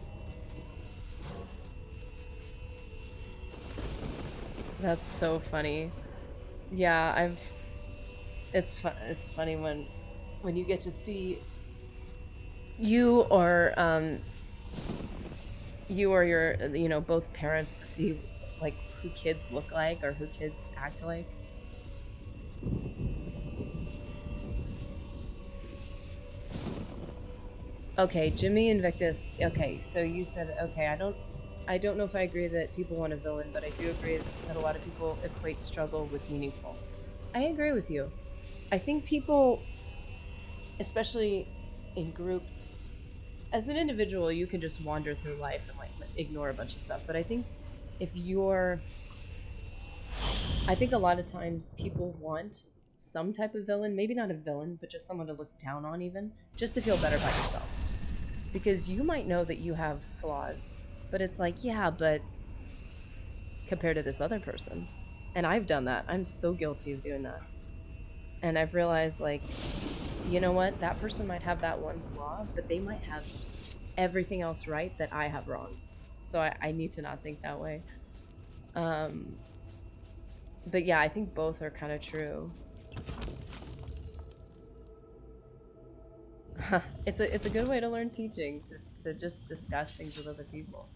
That's so funny. Yeah, it's funny when you get to see you or your, you know, both parents to see like who kids look like or who kids act like. Okay, Jimmy Invictus. Okay, so you said, okay, I don't know if I agree that people want a villain, but I do agree that a lot of people equate struggle with meaningful. I agree with you. I think people, especially in groups, as an individual, you can just wander through life and like ignore a bunch of stuff. But I think if you're, I think a lot of times people want some type of villain, maybe not a villain, but just someone to look down on, even just to feel better about yourself. Because you might know that you have flaws, but it's like, yeah, but compared to this other person. And I've done that. I'm so guilty of doing that. And I've realized, like, you know what? That person might have that one flaw, but they might have everything else right that I have wrong. So I need to not think that way. Um, but yeah, I think both are kind of true. It's a good way to learn teaching, to just discuss things with other people.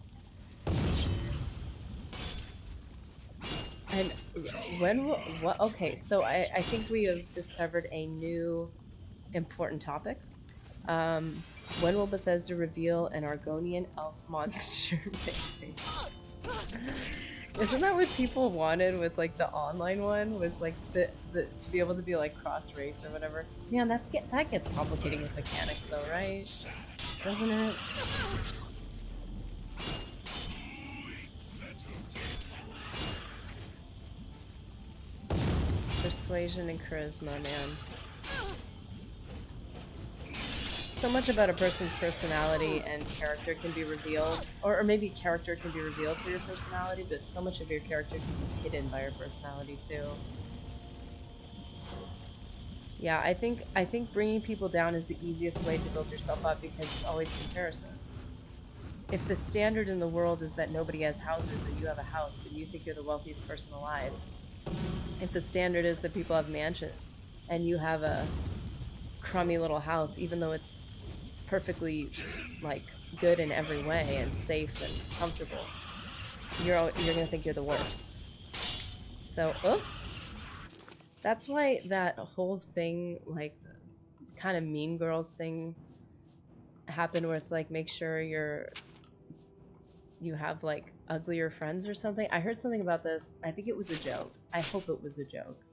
And what? Okay, so I think we have discovered a new important topic. Um, when will Bethesda reveal an Argonian elf monster? Isn't that what people wanted with like the online one? Was like the to be able to be like cross race or whatever. Man, that gets complicating with mechanics though, right? Doesn't it? Persuasion and charisma, man. So much about a person's personality and character can be revealed, or maybe character can be revealed through your personality, but so much of your character can be hidden by your personality too. Yeah, I think bringing people down is the easiest way to build yourself up because it's always comparison. If the standard in the world is that nobody has houses and you have a house, then you think you're the wealthiest person alive. If the standard is that people have mansions and you have a crummy little house, even though it's perfectly like good in every way and safe and comfortable, you're gonna think you're the worst. So, that's why that whole thing, like kind of Mean Girls thing, happened, where it's like make sure you have like uglier friends or something. I heard something about this. I think it was a joke. I hope it was a joke.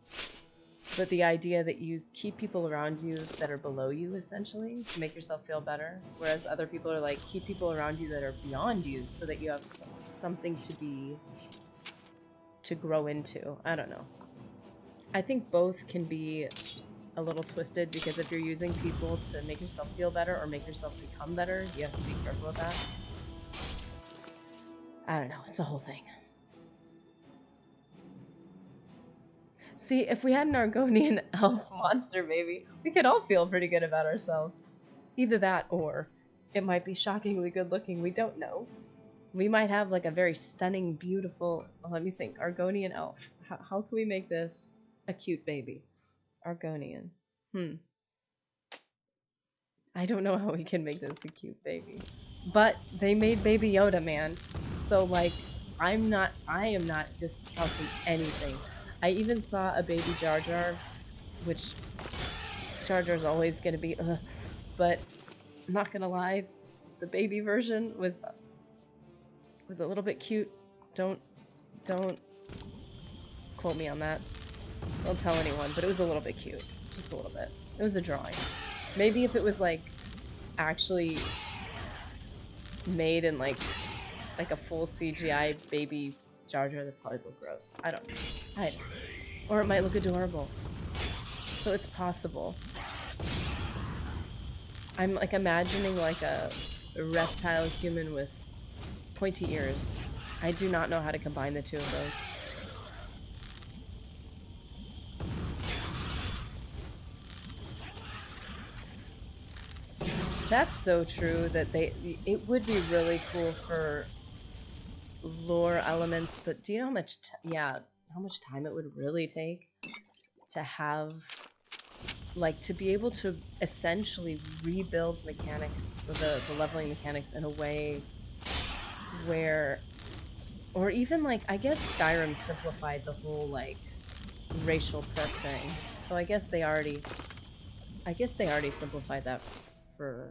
But the idea that you keep people around you that are below you, essentially, to make yourself feel better, whereas other people are like, keep people around you that are beyond you so that you have something to grow into. I don't know. I think both can be a little twisted because if you're using people to make yourself feel better or make yourself become better, you have to be careful with that. I don't know. It's a whole thing. See, if we had an Argonian elf monster, maybe, we could all feel pretty good about ourselves. Either that, or it might be shockingly good looking. We don't know. We might have like a very stunning, beautiful, let me think, Argonian elf. How can we make this a cute baby? Argonian. I don't know how we can make this a cute baby. But they made Baby Yoda, man. So, like, I am not discounting anything. I even saw a baby Jar Jar, which Jar Jar's always gonna be, but I'm not gonna lie, the baby version was a little bit cute. Don't quote me on that. Don't tell anyone, but it was a little bit cute. Just a little bit. It was a drawing. Maybe if it was, like, actually made in, like a full CGI baby Jar Jar, that probably look gross. I don't know. Or it might look adorable. So it's possible. I'm, like, imagining, like, a reptile human with pointy ears. I do not know how to combine the two of those. That's so true that it would be really cool for lore elements, but do you know how much how much time it would really take to have, like, to be able to essentially rebuild mechanics, the leveling mechanics, in a way where, or even, like, I guess Skyrim simplified the whole, like, racial perk thing. So I guess they already simplified that for,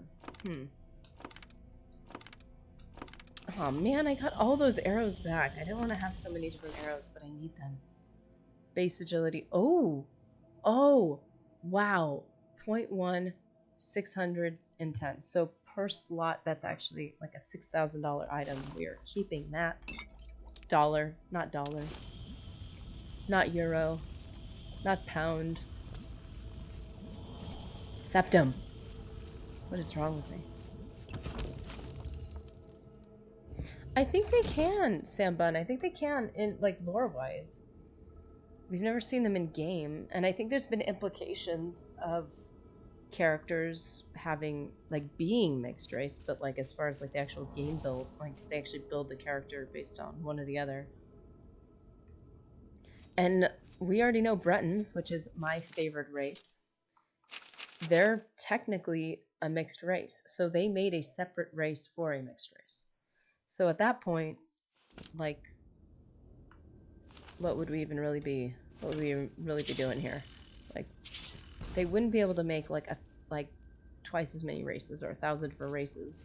Oh man, I got all those arrows back. I didn't want to have so many different arrows, but I need them. Base agility. Oh! Oh! Wow. 0.1, 610. So per slot, that's actually like a $6,000 item. We are keeping that. Dollar. Not euro. Not pound. Septum. What is wrong with me? I think they can, Sam Bun. I think they can, in, like, lore-wise. We've never seen them in game, and I think there's been implications of characters having, like, being mixed race, but, like, as far as, like, the actual game build, like, they actually build the character based on one or the other. And we already know Bretons, which is my favorite race. They're technically a mixed race, so they made a separate race for a mixed race. So at that point, like, what would we even really be? What would we really be doing here? Like, they wouldn't be able to make, like, twice as many races or 1,000 different races.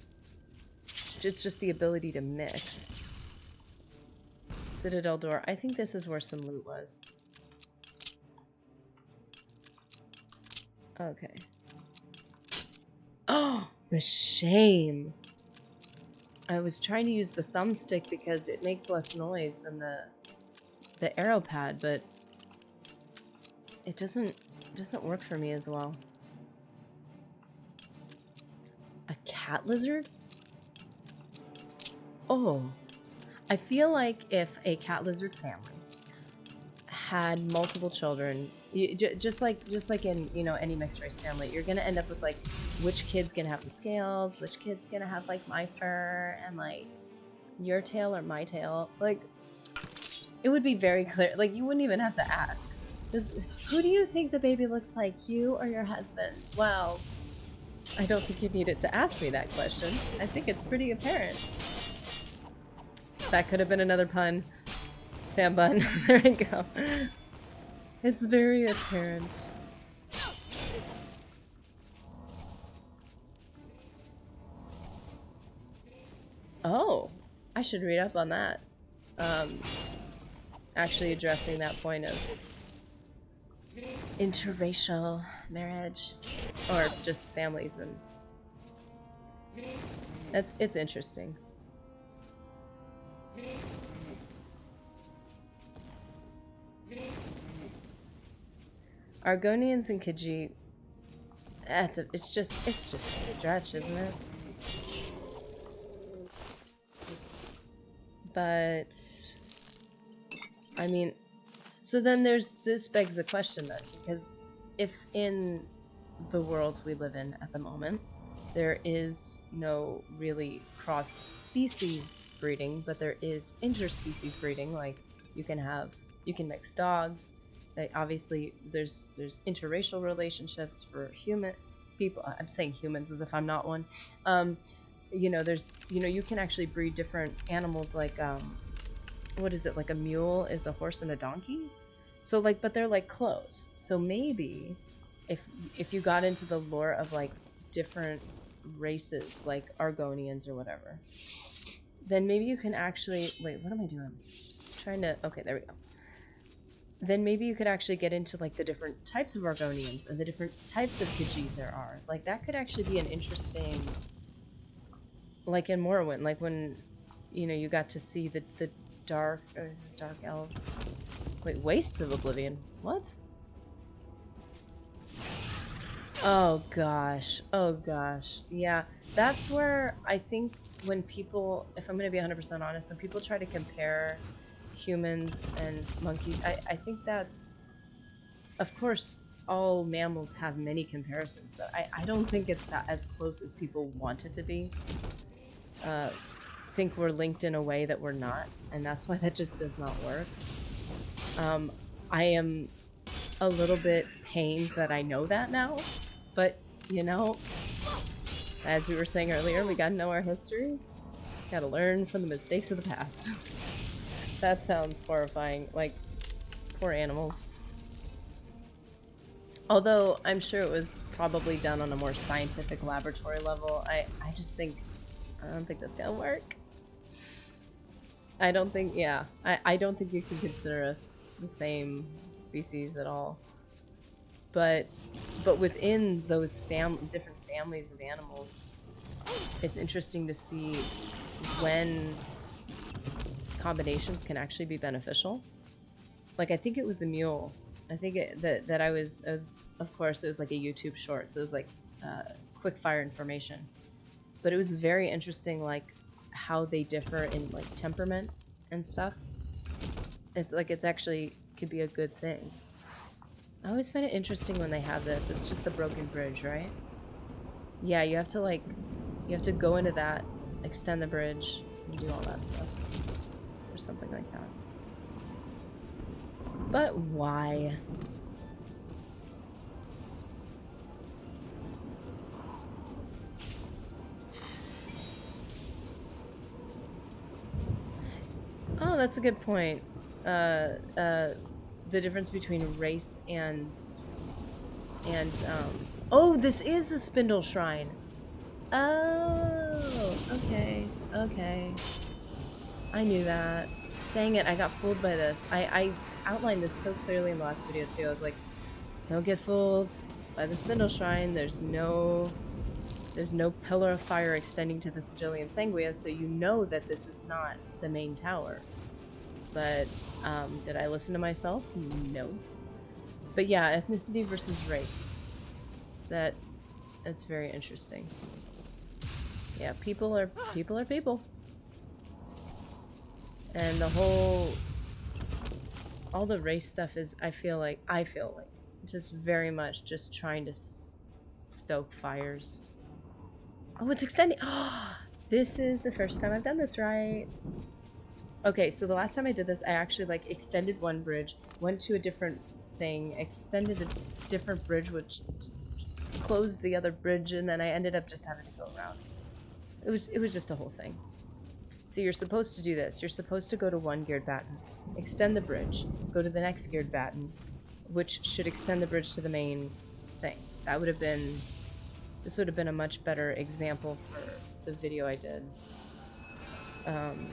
It's just the ability to mix. Citadel door. I think this is where some loot was. Okay. Oh, the shame. I was trying to use the thumbstick because it makes less noise than the arrow pad, but it doesn't work for me as well. A cat lizard? Oh, I feel like if a cat lizard family had multiple children, just like in, you know, any mixed race family, you're gonna end up with, like, which kid's gonna have the scales, which kid's gonna have, like, my fur, and, like, your tail or my tail. Like, it would be very clear. Like, you wouldn't even have to ask. Just, who do you think the baby looks like, you or your husband? Well, I don't think you needed to ask me that question. I think it's pretty apparent. That could have been another pun. Sam Bun. There we go. It's very apparent. Oh, I should read up on that. Actually addressing that point of interracial marriage, or just families, and it's interesting. Argonians and Khajiit. It's just a stretch, isn't it? But I mean, so then this begs the question then, because if in the world we live in at the moment, there is no really cross-species breeding, but there is interspecies breeding. Like, you can mix dogs. Like, obviously, there's interracial relationships for humans. people, I'm saying humans as if I'm not one. You know, there's, you know, you can actually breed different animals, like, what is it, like a mule is a horse and a donkey? So, like, but they're, like, close. So maybe if you got into the lore of, like, different races, like Argonians or whatever, then maybe you can actually, wait, what am I doing? Trying to, okay, there we go. Then maybe you could actually get into, like, the different types of Argonians and the different types of Khajiit there are. Like, that could actually be an interesting, like in Morrowind, like when, you know, you got to see the dark, or is this dark elves? Wait, Wastes of Oblivion. What? Oh gosh. Oh gosh. Yeah, that's where I think when people, if I'm going to be 100% honest, when people try to compare humans and monkeys, I think that's, of course, all mammals have many comparisons, but I don't think it's that as close as people want it to be. Think we're linked in a way that we're not, and that's why that just does not work. I am a little bit pained that I know that now, but, you know, as we were saying earlier, we gotta know our history. Gotta learn from the mistakes of the past. That sounds horrifying. Like, poor animals. Although, I'm sure it was probably done on a more scientific laboratory level. I just think, I don't think that's gonna work. I don't think, yeah. I don't think you can consider us the same species at all. But within those different families of animals, it's interesting to see when combinations can actually be beneficial. Like, I think it was a mule. I think that I was, of course, it was like a YouTube short, so it was like quick fire information. But it was very interesting, like, how they differ in, like, temperament and stuff. It's like, it's actually could be a good thing. I always find it interesting when they have this. It's just the broken bridge, right? Yeah, you have to, like, you have to go into that, extend the bridge, and do all that stuff. Or something like that. But why? Oh, that's a good point. The difference between race and oh, this is the Spindle Shrine. Oh, okay, okay. I knew that. Dang it, I got fooled by this. I outlined this so clearly in the last video too. I was like, don't get fooled by the Spindle Shrine. There's no pillar of fire extending to the Sigilium Sanguius, so you know that this is not the main tower. But, did I listen to myself? No. But yeah, ethnicity versus race. That's very interesting. Yeah, people are people. And all the race stuff is, I feel like, just very much just trying to stoke fires. Oh, it's extending. Oh, this is the first time I've done this right. Okay, so the last time I did this, I actually, like, extended one bridge, went to a different thing, extended a different bridge, which closed the other bridge, and then I ended up just having to go around. It was just a whole thing. So you're supposed to do this. You're supposed to go to one geared batten, extend the bridge, go to the next geared batten, which should extend the bridge to the main thing. That would have been... This would have been a much better example for the video I did.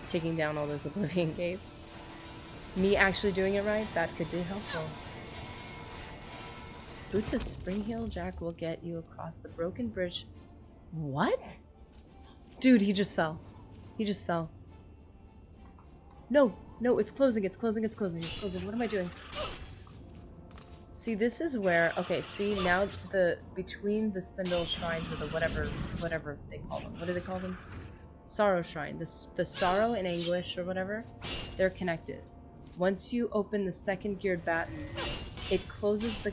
Taking down all those Oblivion gates. Me actually doing it right, that could be helpful. Boots of Springheel Jack will get you across the broken bridge. What? Dude, he just fell. He just fell. No, no, it's closing, it's closing, it's closing, it's closing. What am I doing? See, this is where, okay, see, now between the Spindle Shrines, or the whatever they call them. What do they call them? Sorrow Shrine. The sorrow and anguish, or whatever, they're connected. Once you open the second geared batten, it closes the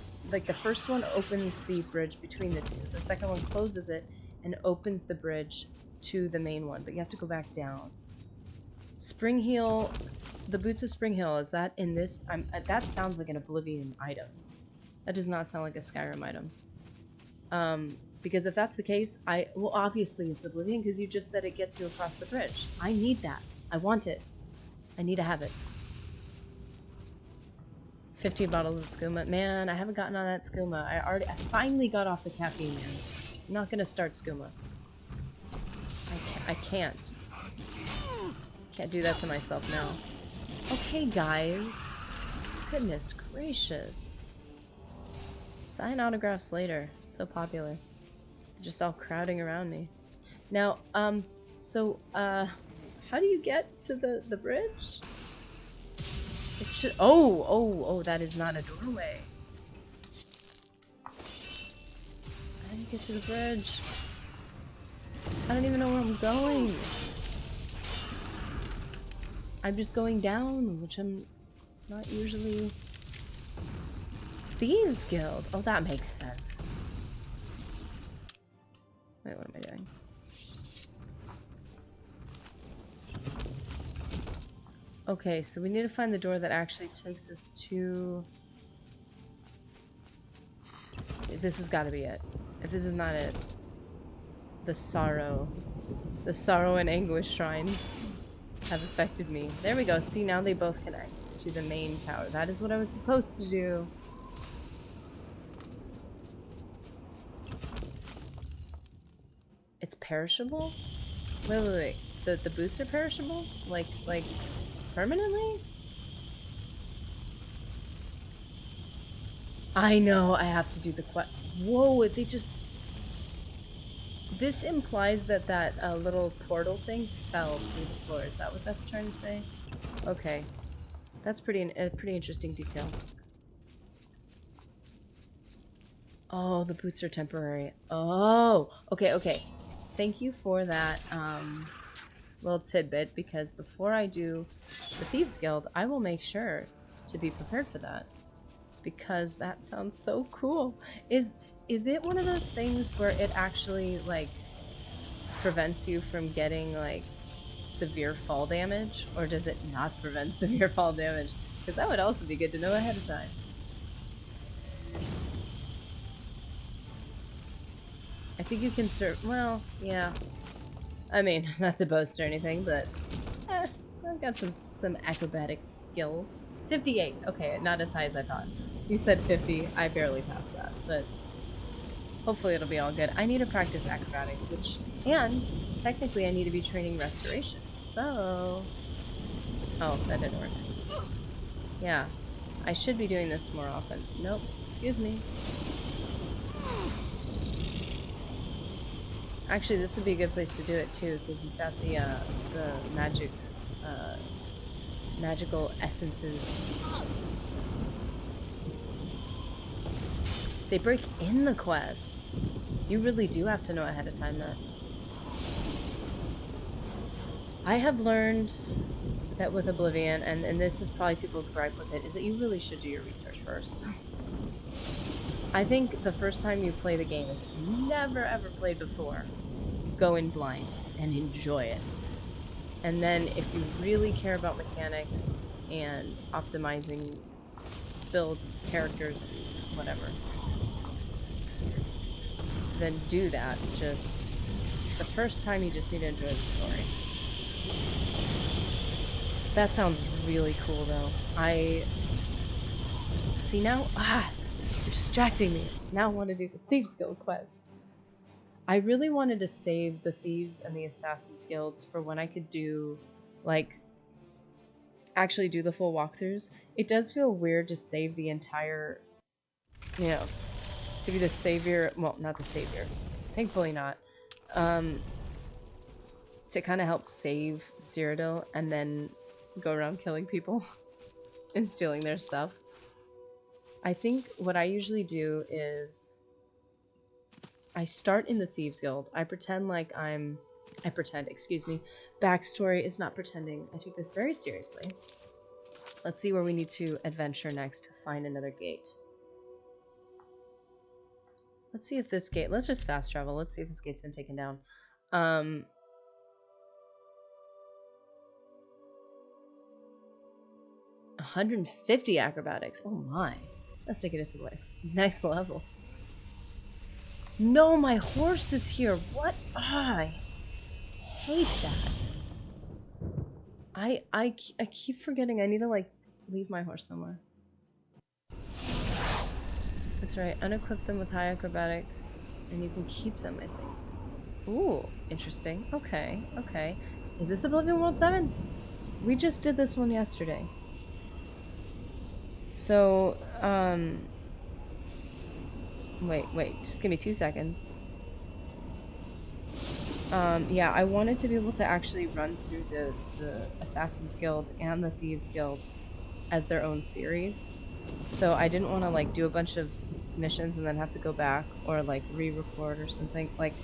first one opens the bridge between the two. The second one closes it and opens the bridge to the main one, but you have to go back down. Springheel, the Boots of Springheel, is that in this? That sounds like an Oblivion item. That does not sound like a Skyrim item. Because if that's the case, well, obviously it's Oblivion because you just said it gets you across the bridge. I need that. I want it. I need to have it. 15 bottles of skooma. Man, I haven't gotten on that skooma. I finally got off the caffeine, man. I'm not gonna start skooma. I can't. Can't do that to myself now. Okay, guys. Goodness gracious. Sign autographs later. So popular. They're just all crowding around me. Now, how do you get to the bridge? It should. Oh, that is not a doorway. How do you get to the bridge? I don't even know where I'm going. I'm just going down, which it's not usually. Thieves Guild. Oh, that makes sense. Wait, what am I doing? Okay, so we need to find the door that actually takes us to... This has got to be it. If this is not it, the sorrow and anguish shrines have affected me. There we go. See, now they both connect to the main tower. That is what I was supposed to do. It's perishable? Wait. The boots are perishable? Like permanently? I know I have to do the quest. Whoa, they just... This implies that little portal thing fell through the floor. Is that what that's trying to say? Okay. That's a pretty interesting detail. Oh, the boots are temporary. Oh, okay. Thank you for that little tidbit, because before I do the Thieves Guild, I will make sure to be prepared for that. Because that sounds so cool. Is it one of those things where it actually, like, prevents you from getting, like, severe fall damage? Or does it not prevent severe fall damage? Because that would also be good to know ahead of time. I think you can well, yeah. I mean, not to boast or anything, but I've got some acrobatic skills. 58. Okay, not as high as I thought. You said 50. I barely passed that, but hopefully it'll be all good. I need to practice acrobatics, and technically I need to be training restoration. So, oh, that didn't work. Yeah, I should be doing this more often. Nope. Excuse me. Actually, this would be a good place to do it too, because you've got the magical essences. They break in the quest. You really do have to know ahead of time that. I have learned that with Oblivion, and this is probably people's gripe with it, is that you really should do your research first. I think the first time you play the game, if you've never ever played before, go in blind and enjoy it. And then if you really care about mechanics and optimizing builds, characters, whatever, then do that. Just the first time you just need to enjoy the story. That sounds really cool though. See now? You're distracting me. Now I want to do the Thieves Guild quest. I really wanted to save the Thieves and the Assassins Guilds for when I could do, like, actually do the full walkthroughs. It does feel weird to save the entire, you know, to be the savior, well, not the savior, thankfully not, to kind of help save Cyrodiil and then go around killing people and stealing their stuff. I think what I usually do is I start in the Thieves Guild. I pretend, excuse me. Backstory is not pretending. I take this very seriously. Let's see where we need to adventure next to find another gate. Let's see if this gate... Let's just fast travel. Let's see if this gate's been taken down. 150 acrobatics. Oh my. Let's take it to the next level. No, my horse is here. What? Ah, I hate that. I keep forgetting I need to, like, leave my horse somewhere. That's right. Unequip them with high acrobatics, and you can keep them, I think. Ooh, interesting. Okay, okay. Is this Oblivion World 7? We just did this one yesterday. So, wait, just give me 2 seconds. Yeah, I wanted to be able to actually run through the Assassin's Guild and the Thieves Guild as their own series. So I didn't want to, like, do a bunch of missions and then have to go back or, like, re-record or something. Like,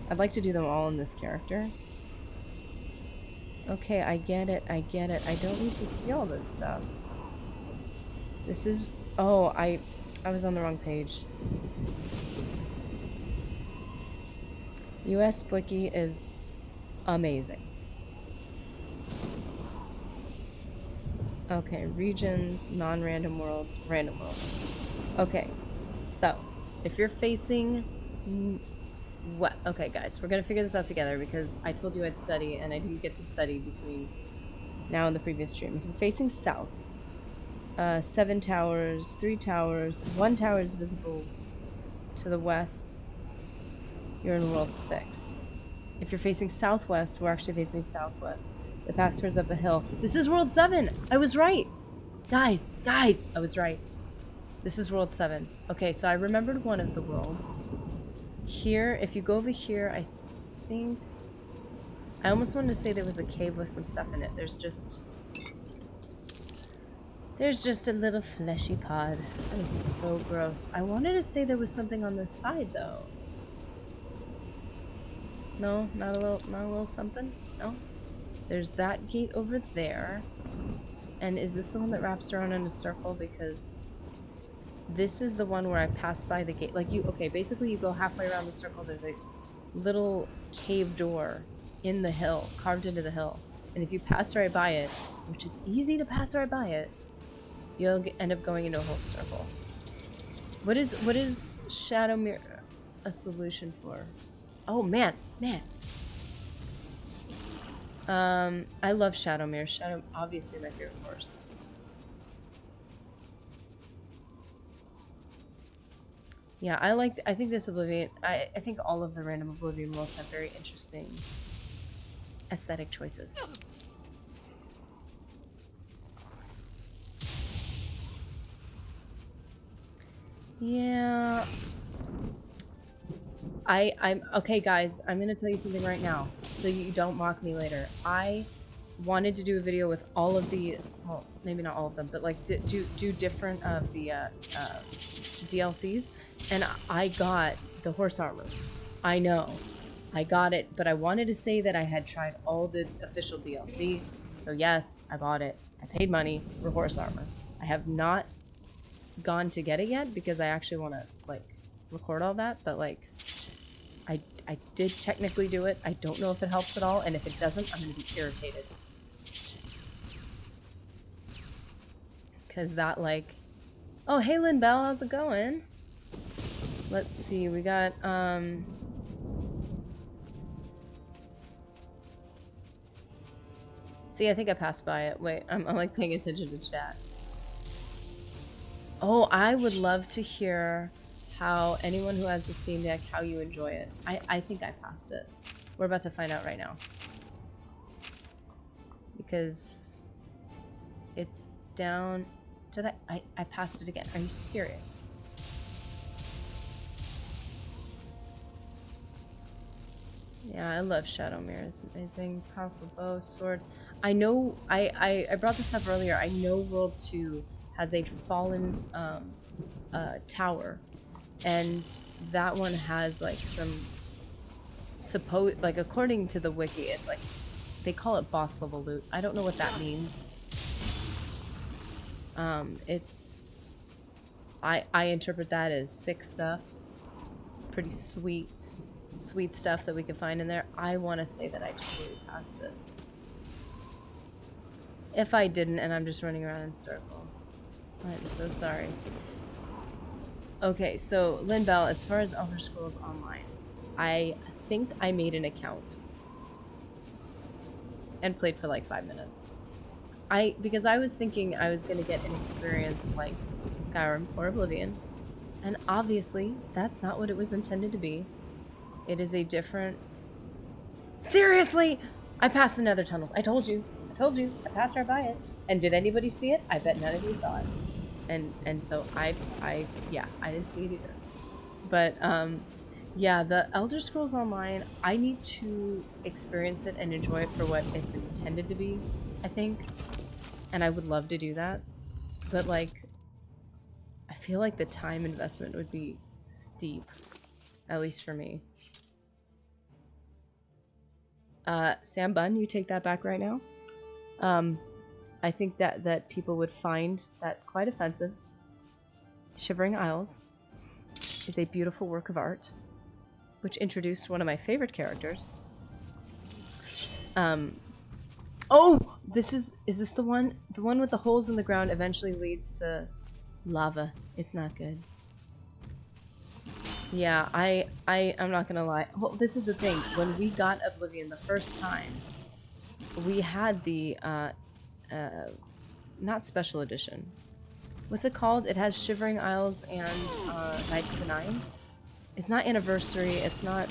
I'd like to do them all in this character. Okay, I get it, I get it. I don't need to see all this stuff. This is... Oh, I was on the wrong page. US Wiki is amazing. Okay, regions, non-random worlds, random worlds. Okay, so if you're facing... What? Okay, guys, we're gonna figure this out together because I told you I'd study and I didn't get to study between now and the previous stream. If you're facing south, 7 towers, 3 towers, 1 tower is visible to the west. You're in world 6. If you're facing southwest, we're actually facing southwest. The path turns up a hill. This is world 7! I was right! Guys, I was right. This is world 7. Okay, so I remembered one of the worlds. Here, if you go over here, I think... I almost wanted to say there was a cave with some stuff in it. There's just a little fleshy pod. That is so gross. I wanted to say there was something on this side, though. No? Not a little something? No? There's that gate over there. And is this the one that wraps around in a circle? Because this is the one where I passed by the gate. Like, okay, basically you go halfway around the circle, there's a little cave door in the hill, carved into the hill. And if you pass right by it, which it's easy to pass right by it, you'll end up going into a whole circle. What is Shadow Mirror a solution for? Oh, man. I love Shadow Mirror. Shadow, obviously my favorite horse. Yeah, I think this Oblivion, I think all of the random Oblivion worlds have very interesting aesthetic choices. Yeah. I'm okay, guys, I'm gonna tell you something right now, so you don't mock me later. I wanted to do a video with all of the, well, maybe not all of them, but like do different of the DLCs, and I got the horse armor. I know, I got it, but I wanted to say that I had tried all the official DLC, so yes, I bought it. I paid money for horse armor. I have not gone to get it yet because I actually want to, like, record all that, but like I did technically do it. I don't know if it helps at all, and if it doesn't, I'm gonna be irritated. Cause that, like, oh, hey Lynn Bell, how's it going? Let's see, we got see, I think I passed by it. Wait, I'm like paying attention to chat. Oh, I would love to hear how anyone who has the Steam Deck, how you enjoy it. I think I passed it. We're about to find out right now. Because it's down. Did I passed it again. Are you serious? Yeah, I love Shadow Mirror. It's amazing. Powerful bow, sword. I know, I brought this up earlier. I know World 2 has a fallen tower. And that one has, like, some like, according to the wiki, it's like, they call it boss level loot. I don't know what that means. It's, I interpret that as sick stuff. Pretty sweet stuff that we can find in there. I want to say that I totally passed it. If I didn't, and I'm just running around in a circle, I'm so sorry. Okay, so Lynn Bell, as far as Elder Scrolls Online, I think I made an account and played for like 5 minutes. Because I was thinking I was gonna get an experience like Skyrim or Oblivion, and obviously that's not what it was intended to be. It is a different. Seriously, I passed the Nether tunnels. I told you. I told you. I passed right by it. And did anybody see it? I bet none of you saw it. And so yeah, I didn't see it either. But yeah, the Elder Scrolls Online, I need to experience it and enjoy it for what it's intended to be, I think. And I would love to do that. But like, I feel like the time investment would be steep, at least for me. Sam Bunn, you take that back right now. I think that people would find that quite offensive. Shivering Isles is a beautiful work of art, which introduced one of my favorite characters. Oh, is this the one? The one with the holes in the ground eventually leads to lava. It's not good. Yeah, I'm not gonna lie. Well, this is the thing. When we got Oblivion the first time, we had the not special edition. What's it called? It has Shivering Isles and Knights of the Nine. It's not anniversary. It's not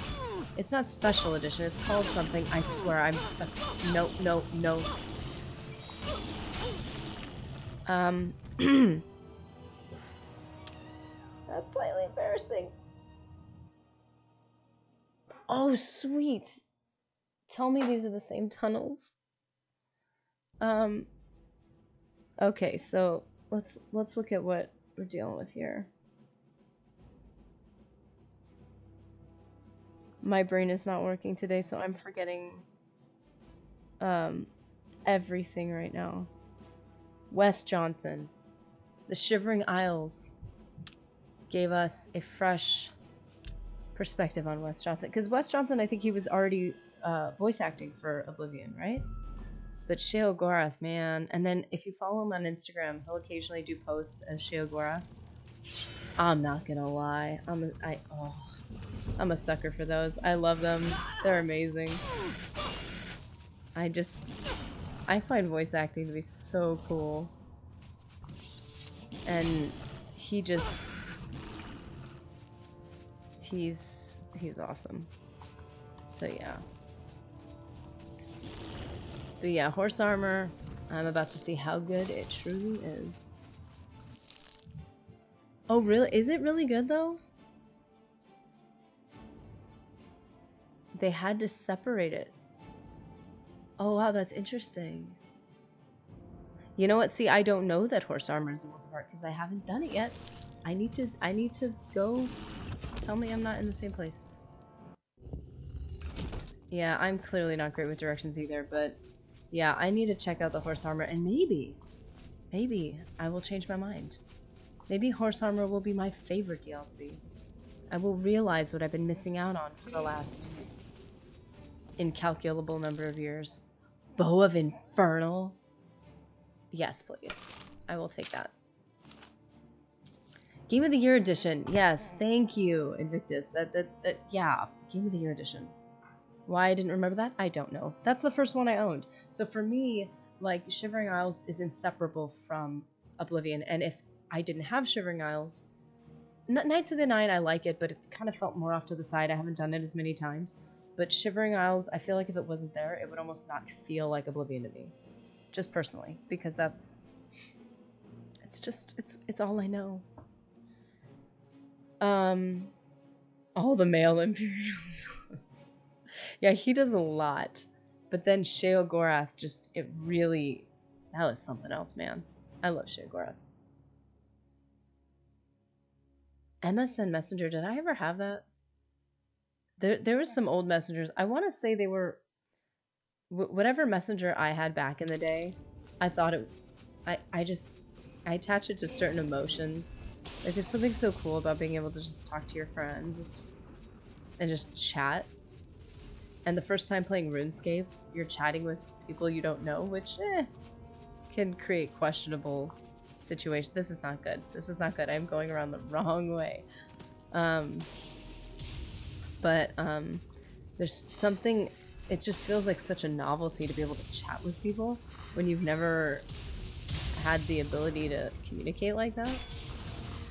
special edition. It's called something. I swear, I'm stuck. No, no, no. That's slightly embarrassing. Oh, sweet. Tell me these are the same tunnels. Okay, so let's look at what we're dealing with here. My brain is not working today, so I'm forgetting everything right now. Wes Johnson. The Shivering Isles gave us a fresh perspective on Wes Johnson. Because Wes Johnson, I think he was already voice acting for Oblivion, right? But Sheogorath, man. And then if you follow him on Instagram, he'll occasionally do posts as Sheogorath. I'm not gonna lie. I'm a sucker for those. I love them. They're amazing. I find voice acting to be so cool. And he's awesome. So yeah. But yeah, horse armor, I'm about to see how good it truly is. Oh really? Is it really good though? They had to separate it. Oh wow, that's interesting. You know what? See, I don't know that horse armor is a world of art because I haven't done it yet. I need to go. Tell me I'm not in the same place. Yeah, I'm clearly not great with directions either, but yeah, I need to check out the horse armor and maybe I will change my mind. Maybe horse armor will be my favorite DLC. I will realize what I've been missing out on for the last incalculable number of years. Bow of Infernal. Yes, please. I will take that. Game of the Year edition. Yes, thank you, Invictus. Yeah, Game of the Year edition. Why I didn't remember that? I don't know. That's the first one I owned. So for me, like, Shivering Isles is inseparable from Oblivion. And if I didn't have Shivering Isles, Knights of the Nine, I like it, but it kind of felt more off to the side. I haven't done it as many times. But Shivering Isles, I feel like if it wasn't there, it would almost not feel like Oblivion to me. Just personally. Because it's all I know. All the male Imperials. Yeah, he does a lot. But then Sheogorath that was something else, man. I love Sheogorath. MSN Messenger, did I ever have that? There was some old messengers. I want to say they were... whatever messenger I had back in the day, I thought it... I attach it to certain emotions. Like, there's something so cool about being able to just talk to your friends and just chat. And the first time playing RuneScape, you're chatting with people you don't know, which can create questionable situation. This is not good. This is not good. I'm going around the wrong way. There's something, it just feels like such a novelty to be able to chat with people when you've never had the ability to communicate like that.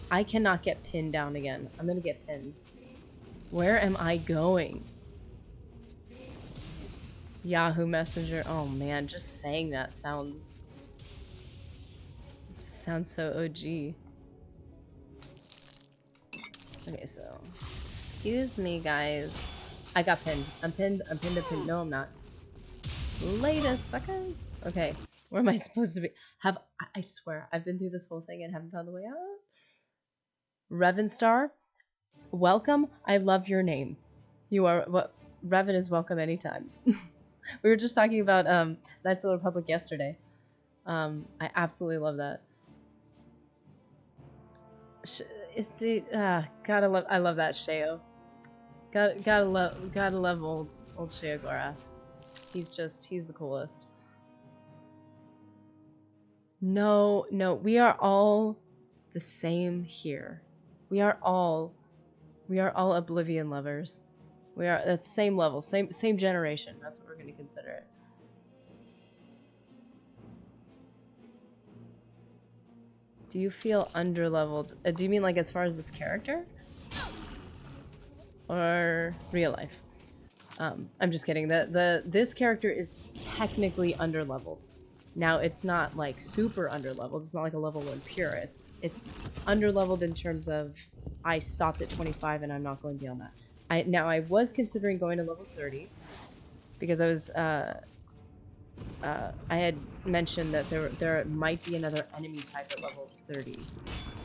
I cannot get pinned down again. I'm gonna get pinned. Where am I going? Yahoo Messenger. Oh man, just saying that sounds so OG. Okay, so excuse me, guys. I got pinned. I'm pinned. I'm pinned. I'm pinned. No, I'm not. Latest suckers. Okay, where am I supposed to be? I swear I've been through this whole thing and haven't found the way out. Revenstar, welcome. I love your name. You are what? Revan is welcome anytime. We were just talking about Knights of the Republic yesterday. I absolutely love that. I love that Sheo. Gotta love old Sheo Gorath. He's the coolest. No, we are all the same here. We are all Oblivion lovers. We are at the same level, same generation. That's what we're going to consider it. Do you feel underleveled? Do you mean like as far as this character? Or real life? I'm just kidding. This character is technically underleveled. Now it's not like super underleveled. It's not like a level 1 pure. It's underleveled in terms of I stopped at 25 and I'm not going beyond that. I was considering going to level 30 because I was I had mentioned that there might be another enemy type at level 30.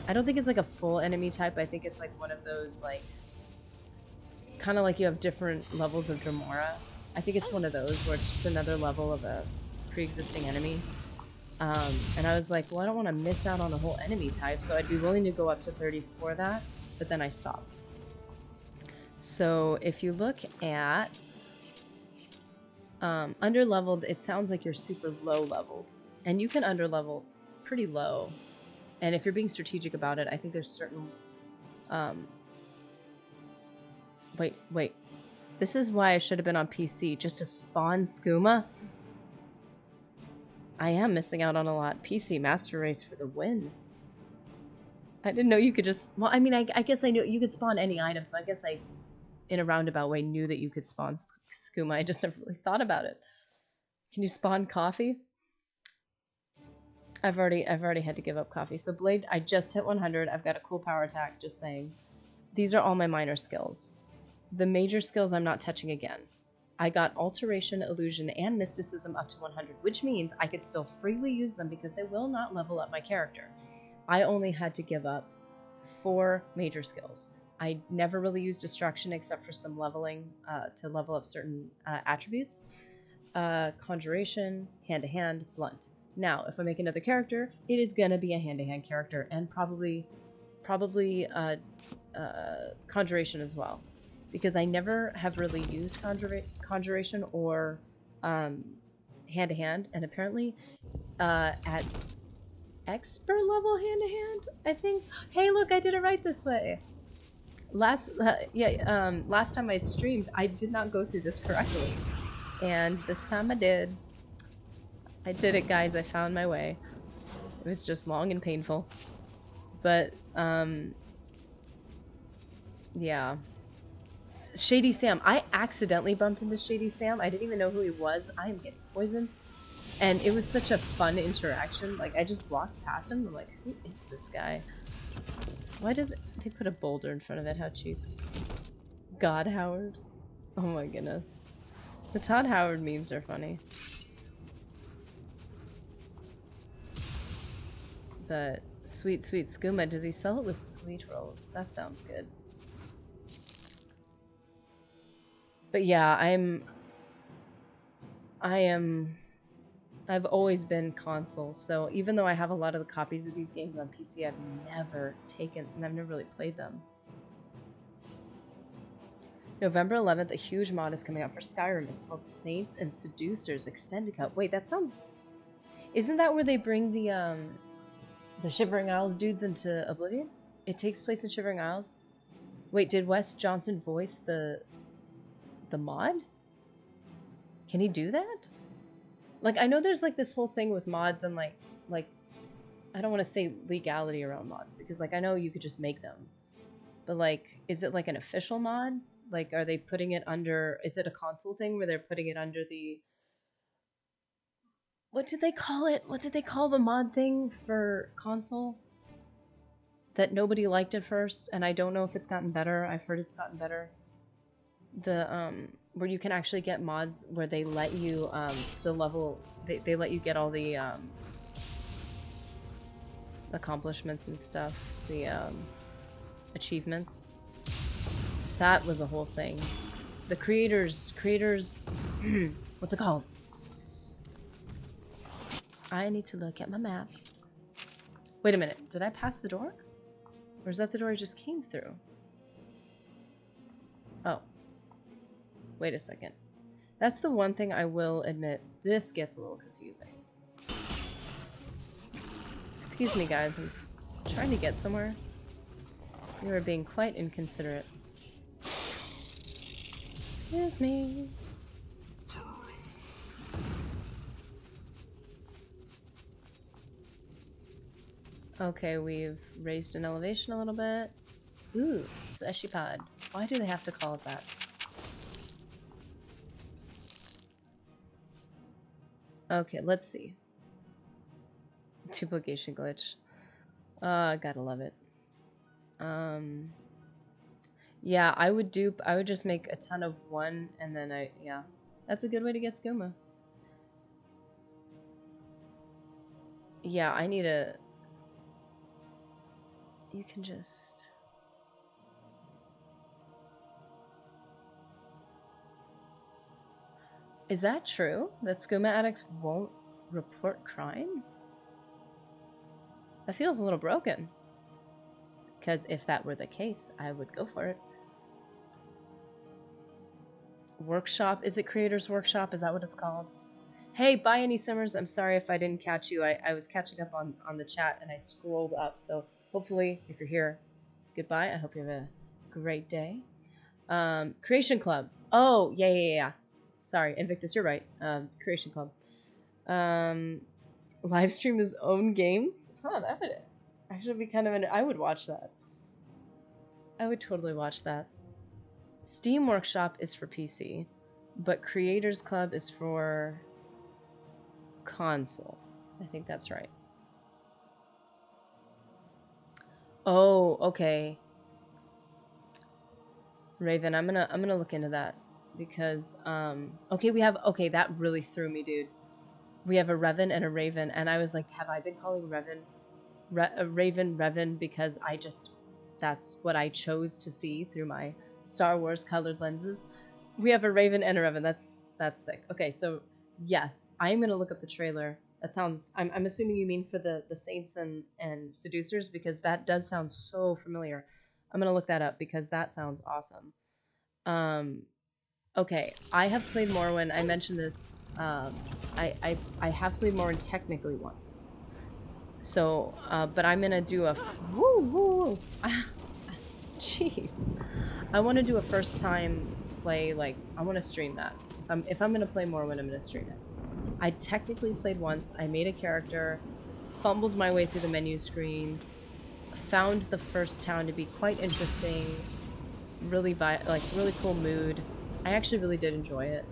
I don't think it's like a full enemy type. I think it's like one of those like kind of like you have different levels of Dremora. I think it's one of those where it's just another level of a pre-existing enemy. And I was like, well, I don't want to miss out on a whole enemy type, so I'd be willing to go up to 30 for that, but then I stopped. So if you look at underleveled, it sounds like you're super low leveled, and you can underlevel pretty low. And if you're being strategic about it, I think there's certain wait. This is why I should have been on PC, just to spawn skooma. I am missing out on a lot. PC Master Race for the win. I didn't know you could just... Well, I mean, I guess I knew you could spawn any item, so I guess I, in a roundabout way, knew that you could spawn skooma. I just never really thought about it. Can you spawn coffee? I've already had to give up coffee. So Blade, I just hit 100. I've got a cool power attack, just saying. These are all my minor skills. The major skills I'm not touching again. I got Alteration, Illusion, and Mysticism up to 100, which means I could still freely use them because they will not level up my character. I only had to give up 4 major skills. I never really used Destruction except for some leveling to level up certain attributes. Conjuration, Hand-to-Hand, Blunt. Now, if I make another character, it is gonna be a hand-to-hand character, and probably Conjuration as well. Because I never have really used Conjuration or hand-to-hand, and apparently at expert level hand-to-hand, I think. Hey, look, I did it right this way. Last time I streamed, I did not go through this correctly, and this time I did. I did it, guys. I found my way. It was just long and painful, but yeah. Shady Sam. I accidentally bumped into Shady Sam. I didn't even know who he was. I am getting poisoned. And it was such a fun interaction. Like, I just walked past him and I'm like, who is this guy? Why did they put a boulder in front of it? How cheap. God Howard. Oh my goodness. The Todd Howard memes are funny. But sweet skooma, does he sell it with sweet rolls? That sounds good. But yeah, I've always been console, so even though I have a lot of the copies of these games on PC, I've never really played them. November 11th, a huge mod is coming out for Skyrim. It's called Saints and Seducers Extended Cut. Wait, that sounds... Isn't that where they bring the The Shivering Isles dudes into Oblivion? It takes place in Shivering Isles? Wait, did Wes Johnson voice the mod? Can he do that? Like, I know there's like this whole thing with mods and like I don't want to say legality around mods because like I know you could just make them. But like, is it like an official mod? Like, are they putting it under, is it a console thing where they're putting it under the, what did they call it? What did they call the mod thing for console? That nobody liked at first, and I don't know if it's gotten better. I've heard it's gotten better. The, where you can actually get mods where they let you, still level, they let you get all the, accomplishments and stuff. The, achievements. That was a whole thing. The creators, what's it called? I need to look at my map. Wait a minute, did I pass the door? Or is that the door I just came through? Oh. Wait a second. That's the one thing I will admit, this gets a little confusing. Excuse me guys, I'm trying to get somewhere. You are being quite inconsiderate. Excuse me. Okay, we've raised an elevation a little bit. Ooh, fleshy pod. Why do they have to call it that? Okay, let's see. Duplication glitch. Gotta love it. Yeah, I would just make a ton of one, and then yeah. That's a good way to get skooma. Yeah, I need a... You can just... Is that true? That skooma addicts won't report crime? That feels a little broken. Because if that were the case, I would go for it. Workshop? Is it Creators Workshop? Is that what it's called? Hey, bye, Annie Summers. I'm sorry if I didn't catch you. I was catching up on the chat and I scrolled up. So hopefully, if you're here, goodbye. I hope you have a great day. Creation Club. Oh, yeah. Sorry, Invictus, you're right. Creation Club. Live stream his own games? Huh, that would actually be kind of... I would watch that. I would totally watch that. Steam Workshop is for PC, but Creators Club is for console. I think that's right. Oh, okay. Raven, I'm gonna look into that because okay, okay, that really threw me, dude. We have a Revan and a Raven, and I was like, have I been calling Raven because that's what I chose to see through my Star Wars colored lenses. We have a Raven and a Revan. That's sick. Okay, so yes, I'm gonna look up the trailer. That sounds... I'm assuming you mean for the Saints and Seducers, because that does sound so familiar. I'm gonna look that up because that sounds awesome. Okay, I have played Morrowind. I mentioned this. I have played Morrowind technically once. So, but I'm gonna do a... Woo! Jeez. I want to do a first time play, like, I want to stream that. If I'm gonna play Morrowind, I'm gonna stream it. I technically played once. I made a character, fumbled my way through the menu screen, found the first town to be quite interesting, really cool mood. I actually really did enjoy it,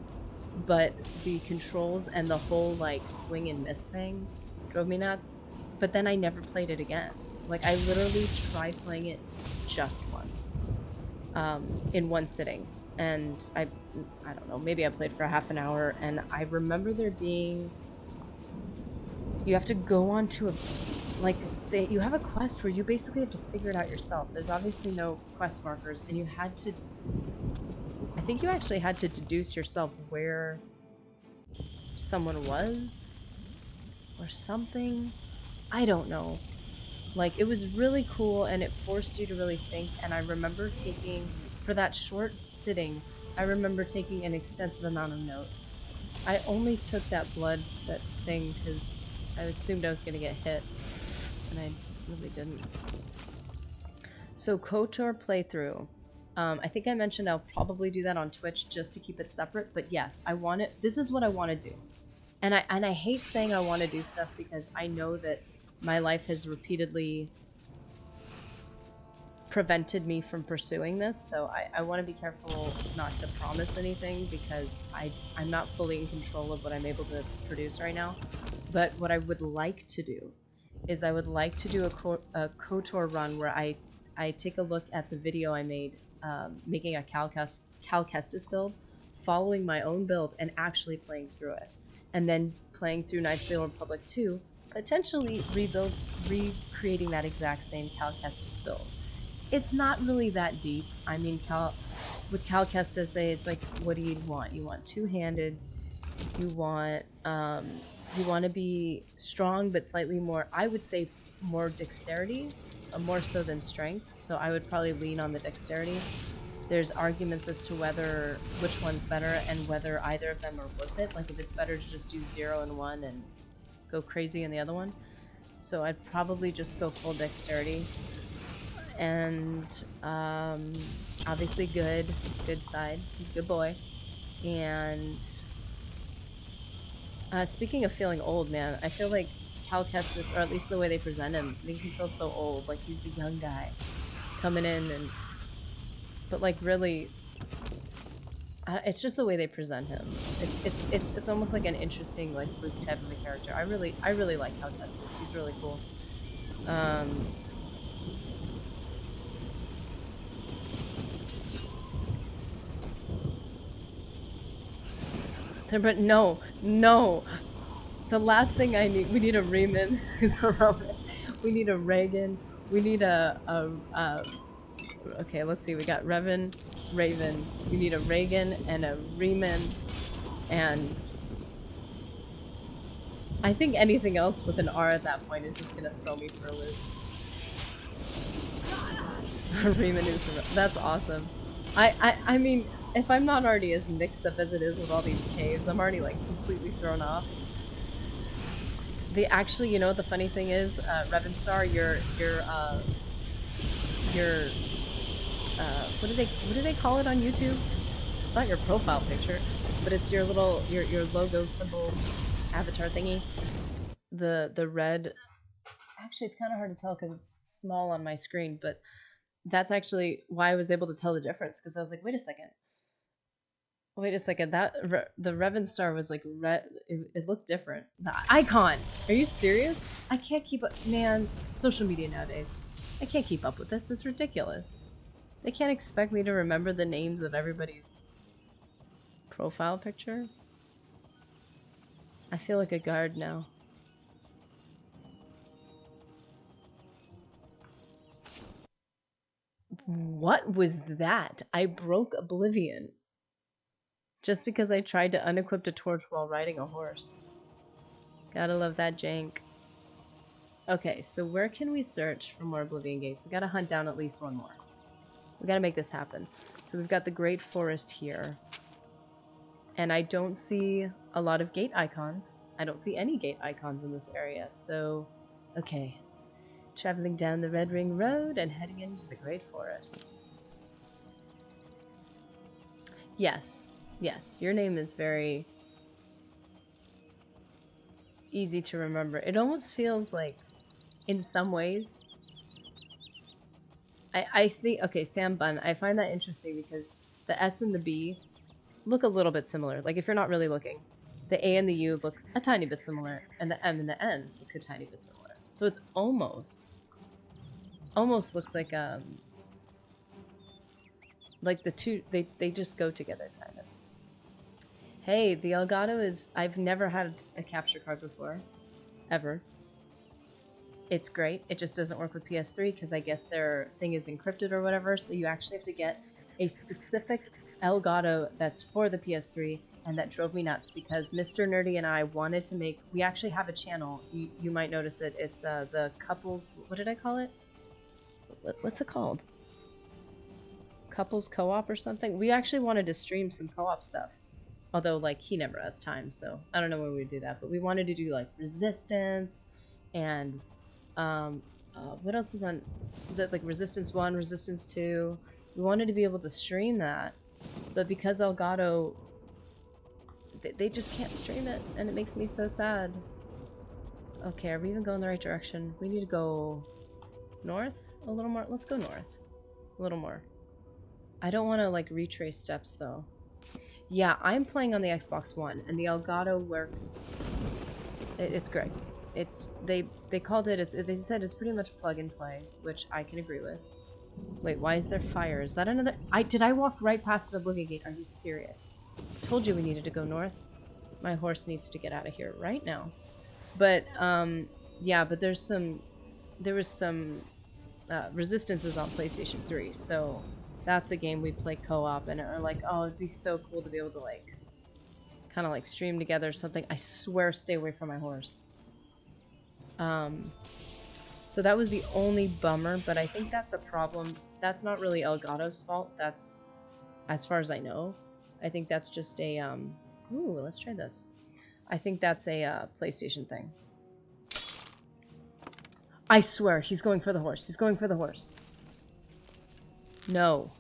but the controls and the whole like swing and miss thing drove me nuts. But then I never played it again. Like, I literally tried playing it just once, in one sitting, and I don't know, maybe I played for half an hour, and I remember there being... You have to go on to you have a quest where you basically have to figure it out yourself. There's obviously no quest markers, and you had to... I think you actually had to deduce yourself where someone was, or something. I don't know. Like, it was really cool, and it forced you to really think, and I remember taking, for that short sitting, I remember taking an extensive amount of notes. I only took that thing because I assumed I was going to get hit. and I really didn't. So KOTOR playthrough. I think I mentioned I'll probably do that on Twitch just to keep it separate, but yes, I want it. This is what I want to do. And I hate saying I want to do stuff because I know that my life has repeatedly prevented me from pursuing this, so I want to be careful not to promise anything because I'm not fully in control of what I'm able to produce right now. But what I would like to do is I would like to do a KOTOR run where I take a look at the video I made making a Cal Kestis build, following my own build and actually playing through it, and then playing through Knights of the Old Republic 2, potentially recreating that exact same Cal Kestis build. It's not really that deep. I mean, with Cal Kestis, it's like, what do you want? You want two-handed. You want to be strong, but slightly more, I would say, more dexterity, more so than strength. So I would probably lean on the dexterity. There's arguments as to which one's better and whether either of them are worth it. Like if it's better to just do 0 and 1 and go crazy in the other one. So I'd probably just go full dexterity. And obviously good side. He's a good boy. And speaking of feeling old, man, I feel like Cal Kestis, or at least the way they present him, makes him feel so old. Like he's the young guy coming in, and but like really, it's just the way they present him. It's almost like an interesting like Luke type of a character. I really like Cal Kestis. He's really cool. But no. The last thing I need, we need a Riemann who's around it. We need a Reagan. We need okay, let's see. We got Raven. We need a Reagan and a Riemann, and I think anything else with an R at that point is just gonna throw me for a loop. Riemann is, that's awesome. I mean, if I'm not already as mixed up as it is with all these caves, I'm already like completely thrown off. Actually, you know what the funny thing is, Revenstar, what do they call it on YouTube? It's not your profile picture, but it's your little your logo symbol avatar thingy. The red. Actually, it's kind of hard to tell because it's small on my screen, but that's actually why I was able to tell the difference, because I was like, wait a second, that the Revenstar was like red. It looked different. The icon. Are you serious? I can't keep up, man. Social media nowadays, I can't keep up with this. It's ridiculous. They can't expect me to remember the names of everybody's profile picture. I feel like a guard now. What was that? I broke Oblivion. Just because I tried to unequip a torch while riding a horse. Gotta love that jank. Okay, so where can we search for more Oblivion gates? We gotta hunt down at least one more. We gotta make this happen. So we've got the Great Forest here. And I don't see a lot of gate icons. I don't see any gate icons in this area, so... Okay. Traveling down the Red Ring Road and heading into the Great Forest. Yes. Yes, your name is very easy to remember. It almost feels like, in some ways, I think, okay, Sam Bun, I find that interesting because the S and the B look a little bit similar. Like, if you're not really looking, the A and the U look a tiny bit similar, and the M and the N look a tiny bit similar. So it's almost looks like the two, they just go together, kind of. Hey, the Elgato is... I've never had a capture card before. Ever. It's great. It just doesn't work with PS3 because I guess their thing is encrypted or whatever, so you actually have to get a specific Elgato that's for the PS3, and that drove me nuts because Mr. Nerdy and I wanted to make... We actually have a channel. You might notice it. It's the couples... What did I call it? What's it called? Couples co-op or something? We actually wanted to stream some co-op stuff. Although, like, he never has time, so I don't know when we would do that. But we wanted to do, like, Resistance and What else is on that, like Resistance 1, Resistance 2? We wanted to be able to stream that, but because Elgato, they just can't stream it, and it makes me so sad. Okay, are we even going the right direction? We need to go north a little more. Let's go north a little more. I don't want to like retrace steps though. Yeah, I'm playing on the Xbox One, and the Elgato works. It's great. They called it. They said it's pretty much plug and play, which I can agree with. Wait, why is there fire? Is that another? Did I walk right past an Oblivion gate? Are you serious? Told you we needed to go north. My horse needs to get out of here right now. But yeah, but there was some Resistances on PlayStation 3, so that's a game we play co-op, and are like, oh, it'd be so cool to be able to like kind of like stream together or something. I swear, stay away from my horse. So that was the only bummer, but I think that's a problem. That's not really Elgato's fault. That's, as far as I know, I think that's just a ooh, let's try this. I think that's a PlayStation thing. I swear, he's going for the horse. He's going for the horse. No.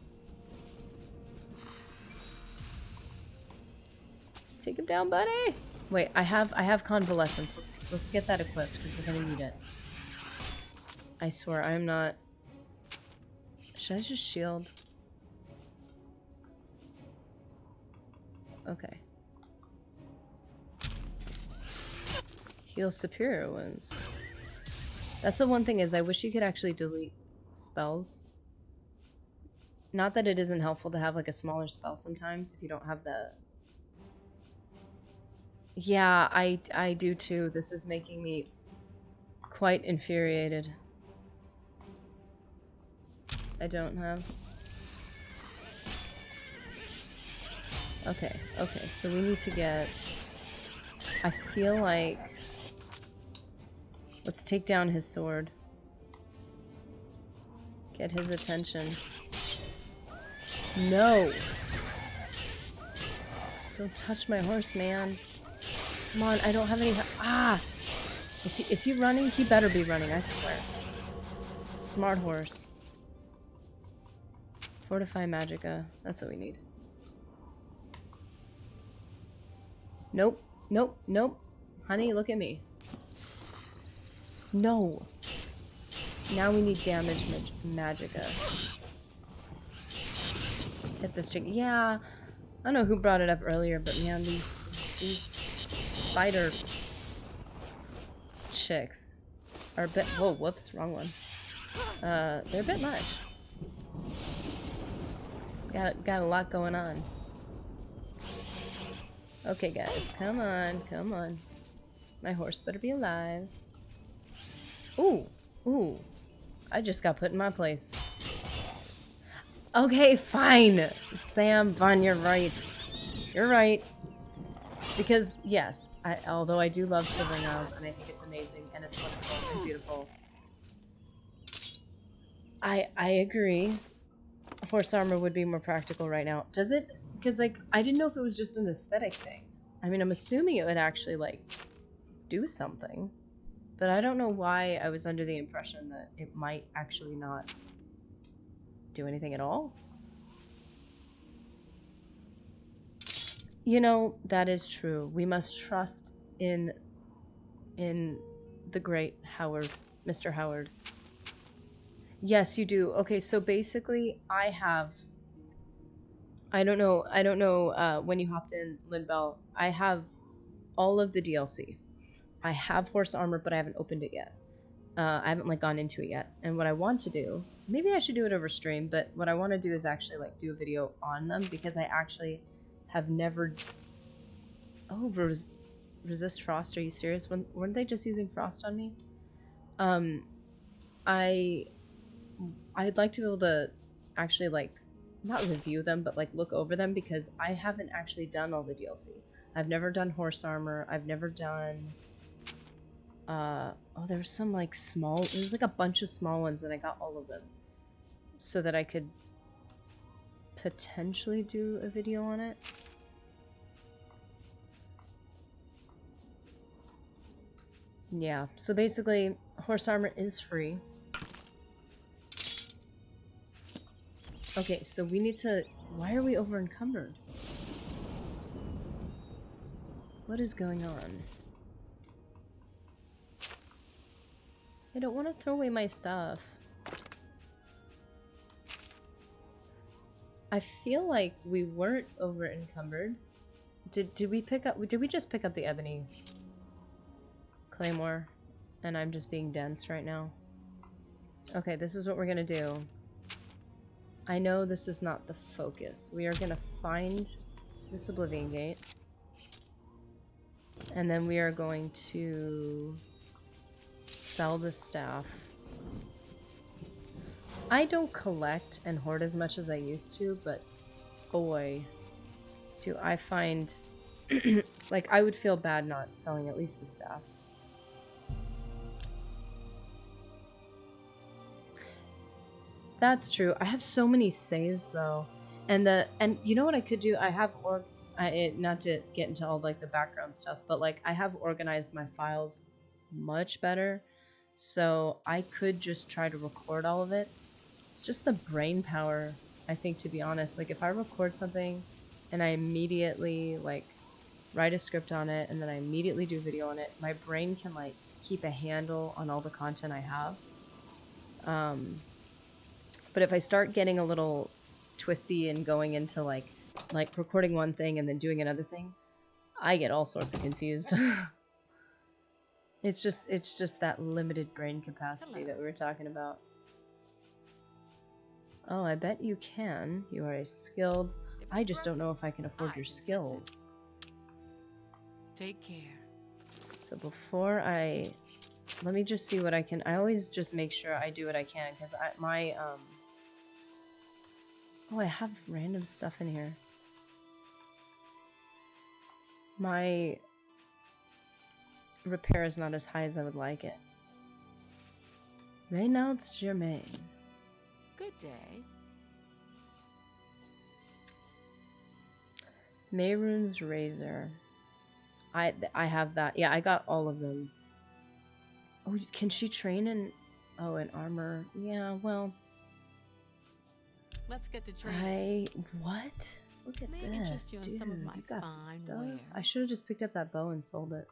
Take him down, buddy. Wait, I have convalescence. Let's get that equipped because we're gonna need it. I swear, I'm not. Should I just shield? Okay. Heal superior wounds. That's the one thing, is I wish you could actually delete spells. Not that it isn't helpful to have like a smaller spell sometimes if you don't have the... Yeah, I do too. This is making me quite infuriated. I don't have... Okay, so we need to get... I feel like... Let's take down his sword. Get his attention. No! Don't touch my horse, man. Come on, I don't have any... Ah! Is he running? He better be running, I swear. Smart horse. Fortify Magicka. That's what we need. Nope. Nope. Nope. Honey, look at me. No. Now we need damage Magicka. Hit this chick. Yeah. I don't know who brought it up earlier, but man, these spider chicks are a bit... Whoa, whoops, wrong one. They're a bit much. Got a lot going on. Okay, guys, come on, come on. My horse better be alive. Ooh, ooh. I just got put in my place. Okay, fine. Sam Vaughn, you're right. You're right. Because, yes, although I do love Shivering Isles, and I think it's amazing, and it's wonderful and beautiful. I agree. Horse armor would be more practical right now. Does it? Because, like, I didn't know if it was just an aesthetic thing. I mean, I'm assuming it would actually, like, do something. But I don't know why I was under the impression that it might actually not do anything at all. You know, that is true. We must trust in the great Howard, Mr. Howard. Yes, you do. Okay, so basically, I don't know when you hopped in, Lynbell. I have all of the DLC. I have horse armor, but I haven't opened it yet. I haven't like gone into it yet. And what I want to do, maybe I should do it over stream, but what I want to do is actually like do a video on them, because I actually have never... Oh, resist frost, are you serious? Weren't they just using frost on me? I'd like to be able to actually like, not review them, but like look over them, because I haven't actually done all the DLC. I've never done horse armor. I've never done... oh, there was some like small... There's like a bunch of small ones, and I got all of them. So that I could potentially do a video on it. Yeah, so basically, Horse armor is free. Okay, so we need to... Why are we over encumbered? What is going on? I don't want to throw away my stuff. I feel like we weren't over encumbered. Did we pick up... Did we just pick up the ebony claymore? And I'm just being dense right now. Okay, this is what we're gonna do. I know this is not the focus. We are gonna find this Oblivion gate. And then we are going to sell the staff. I don't collect and hoard as much as I used to, but boy, do I find like I would feel bad not selling at least the staff. That's true. I have so many saves though, and you know what I could do? I have not to get into all like the background stuff, but like I have organized my files much better, so I could just try to record all of it. It's just the brain power, I think, to be honest. Like if I record something and I immediately like write a script on it and then I immediately do video on it, my brain can like keep a handle on all the content I have. But if I start getting a little twisty and going into like recording one thing and then doing another thing, I get all sorts of confused. It's just that limited brain capacity that we were talking about. Oh, I bet you can. You are a skilled... I just don't know if I can afford your skills. Take care. So before I... Let me just see what I can... I always just make sure I do what I can, because my... Oh, I have random stuff in here. My repair is not as high as I would like it. Reynolds Germain. Good day. Mayrune's Razor. I have that. Yeah, I got all of them. Oh, can she train in... Oh, in armor. Yeah, well... Let's get to training. What? Look at May this, interest you in dude. some of my You got some fine stuff. wares. I should have just picked up that bow and sold it.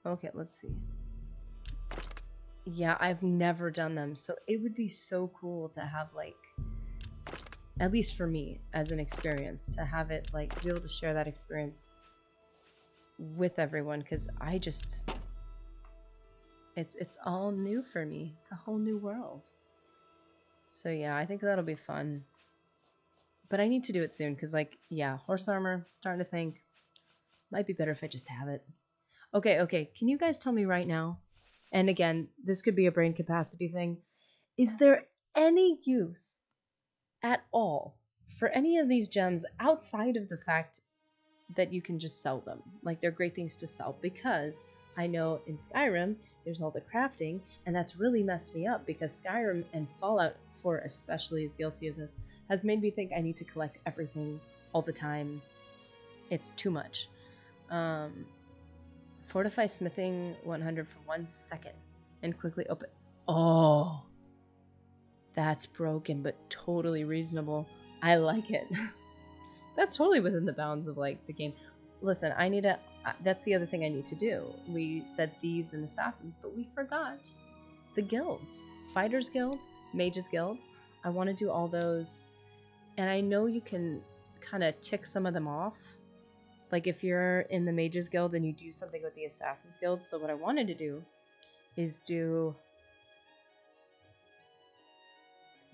Okay, let's see. Yeah, I've never done them, so it would be so cool to have, like, at least for me, as an experience, to have it, like, to be able to share that experience with everyone, because I just... It's all new for me. It's a whole new world. So yeah, I think that'll be fun. But I need to do it soon, because, like, yeah, horse armor, starting to think, might be better if I just have it. Okay, can you guys tell me right now, and again, this could be a brain capacity thing, is there any use at all for any of these gems outside of the fact that you can just sell them? Like, they're great things to sell, because I know in Skyrim, there's all the crafting, and that's really messed me up, because Skyrim and Fallout 4 especially is guilty of this, has made me think I need to collect everything all the time. It's too much. Fortify smithing 100 for 1 second and quickly open. Oh, that's broken, but totally reasonable. I like it. That's totally within the bounds of, like, the game. Listen, I need to... That's the other thing I need to do. We said thieves and assassins, but we forgot the guilds. Fighters Guild, Mages Guild. I want to do all those. And I know you can kind of tick some of them off. Like if you're in the Mages Guild and you do something with the Assassins Guild. So what I wanted to do is do...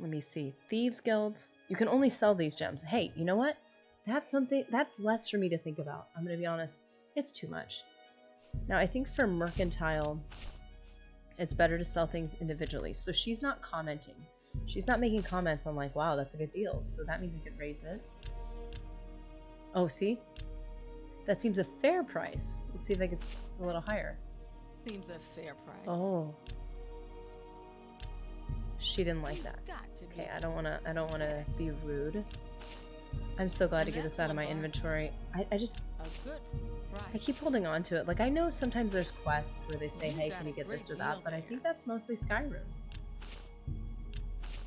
Let me see. Thieves Guild. You can only sell these gems. Hey, you know what? That's something... That's less for me to think about. I'm going to be honest. It's too much. Now, I think for Mercantile, it's better to sell things individually. So she's not commenting. She's not making comments on like, wow, that's a good deal. So that means I could raise it. Oh, see? That seems a fair price. Let's see if I get a little higher. Seems a fair price. Oh. She didn't like that. Okay, I don't wanna be rude. I'm so glad to get this out of my inventory. I just... A good price. I keep holding on to it. Like, I know sometimes there's quests where they say, You hey, got can a you get this or great that, deal but I there. think that's mostly Skyrim.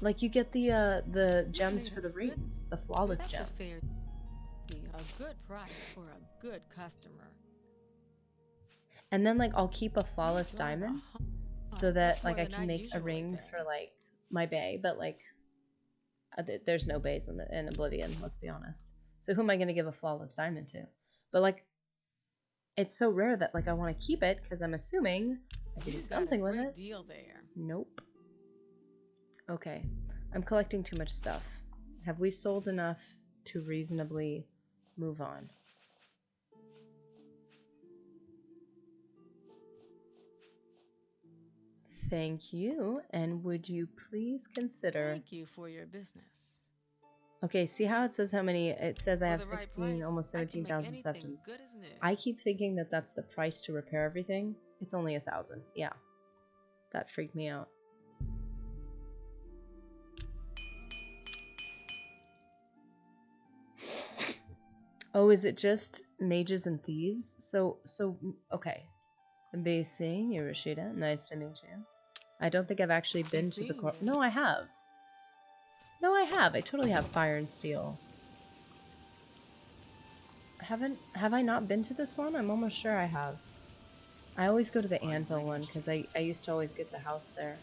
Like, you get the gems for the rings, the flawless That's gems. a fair deal. A good price for a good customer. And then, like, I'll keep a flawless Drive a diamond so That's that, more like, I than can I make a usually ring pay. for, like, my bay, but, like, there's no bays in Oblivion, let's be honest. So who am I going to give a flawless diamond to? But, like, it's so rare that, like, I want to keep it because I'm assuming I can do You got a something with great it. deal there. Nope. Okay. I'm collecting too much stuff. Have we sold enough to reasonably move on? Thank you. And would you please consider... Thank you for your business. Okay, see how it says how many... It says I For have the right 16, price, almost I can make 17,000 anything septims. good as new. I keep thinking that that's the price to repair everything. It's only 1,000. Yeah. That freaked me out. Oh, is it just mages and thieves? So, okay. BC, Yoshida. Nice to meet you. I don't think I've actually been to the core. No, I have. No, I have. I totally have fire and steel. Have I not been to this one? I'm almost sure I have. I always go to the anvil one because I used to always get the house there.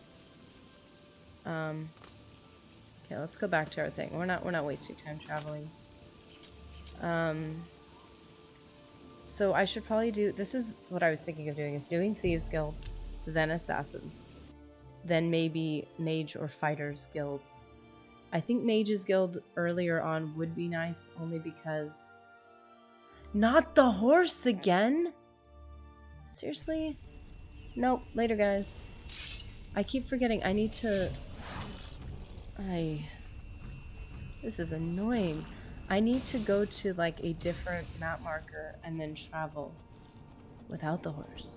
Okay, let's go back to our thing. We're not wasting time traveling. So I should probably do, this is what I was thinking of doing, is doing Thieves Guild, then Assassins, then maybe Mage or Fighters Guilds. I think Mages Guild earlier on would be nice, only because... Not the horse again? Seriously? Nope, later guys. I keep forgetting, I need to... This is annoying. I need to go to like a different map marker and then travel without the horse.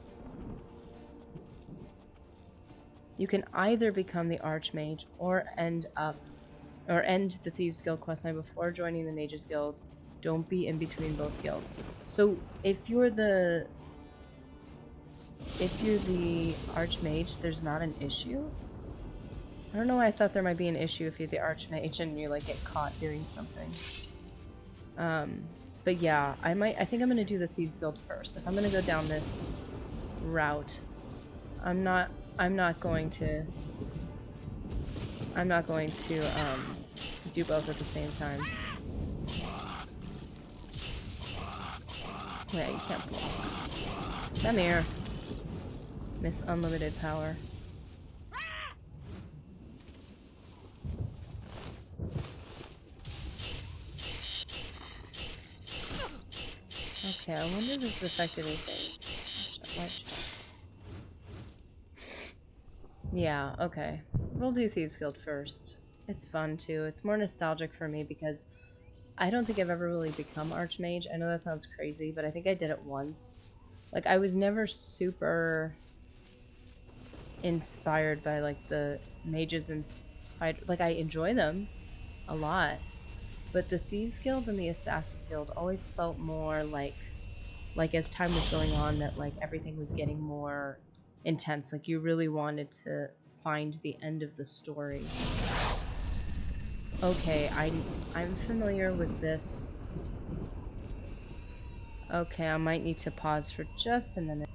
You can either become the Archmage or end the Thieves Guild questline before joining the Mages Guild. Don't be in between both guilds. So if you're the Archmage, there's not an issue. I don't know why I thought there might be an issue if you're the Archmage and you like get caught doing something. But yeah, I think I'm gonna do the Thieves Guild first. If I'm gonna go down this route, I'm not going to do both at the same time. Yeah, you can't block. Come here, Miss Unlimited Power. Okay, I wonder if this affected anything. Yeah, okay. We'll do Thieves Guild first. It's fun too. It's more nostalgic for me because I don't think I've ever really become Archmage. I know that sounds crazy, but I think I did it once. Like, I was never super inspired by like the mages and fight. Like, I enjoy them a lot, but the Thieves Guild and the Assassins Guild always felt more like as time was going on, that like everything was getting more intense. Like you really wanted to find the end of the story. Okay, I'm familiar with this. Okay, I might need to pause for just a minute.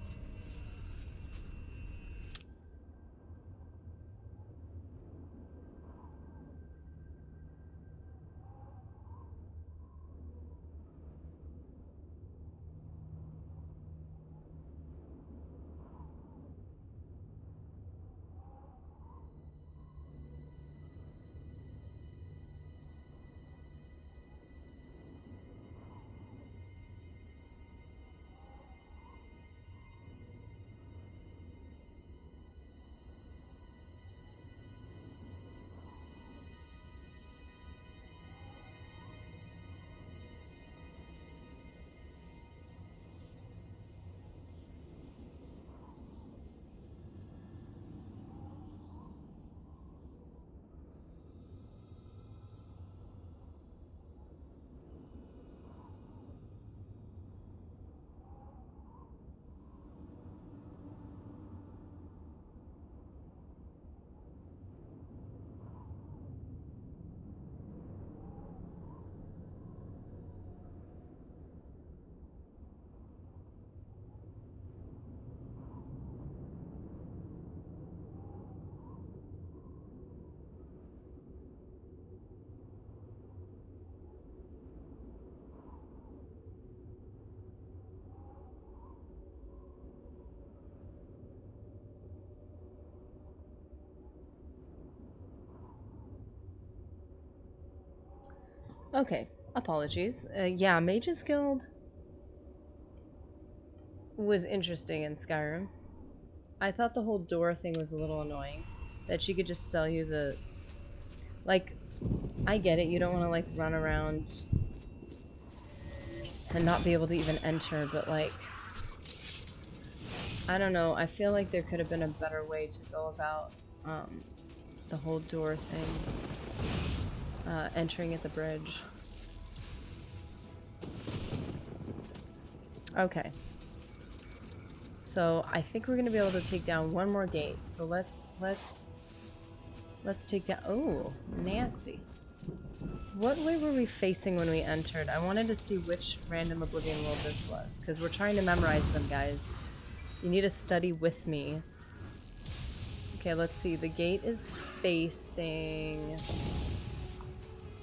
Okay, apologies. Yeah, Mage's Guild was interesting in Skyrim. I thought the whole door thing was a little annoying. That she could just sell you the... Like, I get it, you don't want to, like, run around and not be able to even enter, but, like... I don't know, I feel like there could have been a better way to go about, the whole door thing. Entering at the bridge. Okay. So I think we're gonna be able to take down one more gate. So let's take down. Oh, nasty. What way were we facing when we entered? I wanted to see which random Oblivion world this was, because we're trying to memorize them, guys. You need to study with me. Okay, let's see. The gate is facing.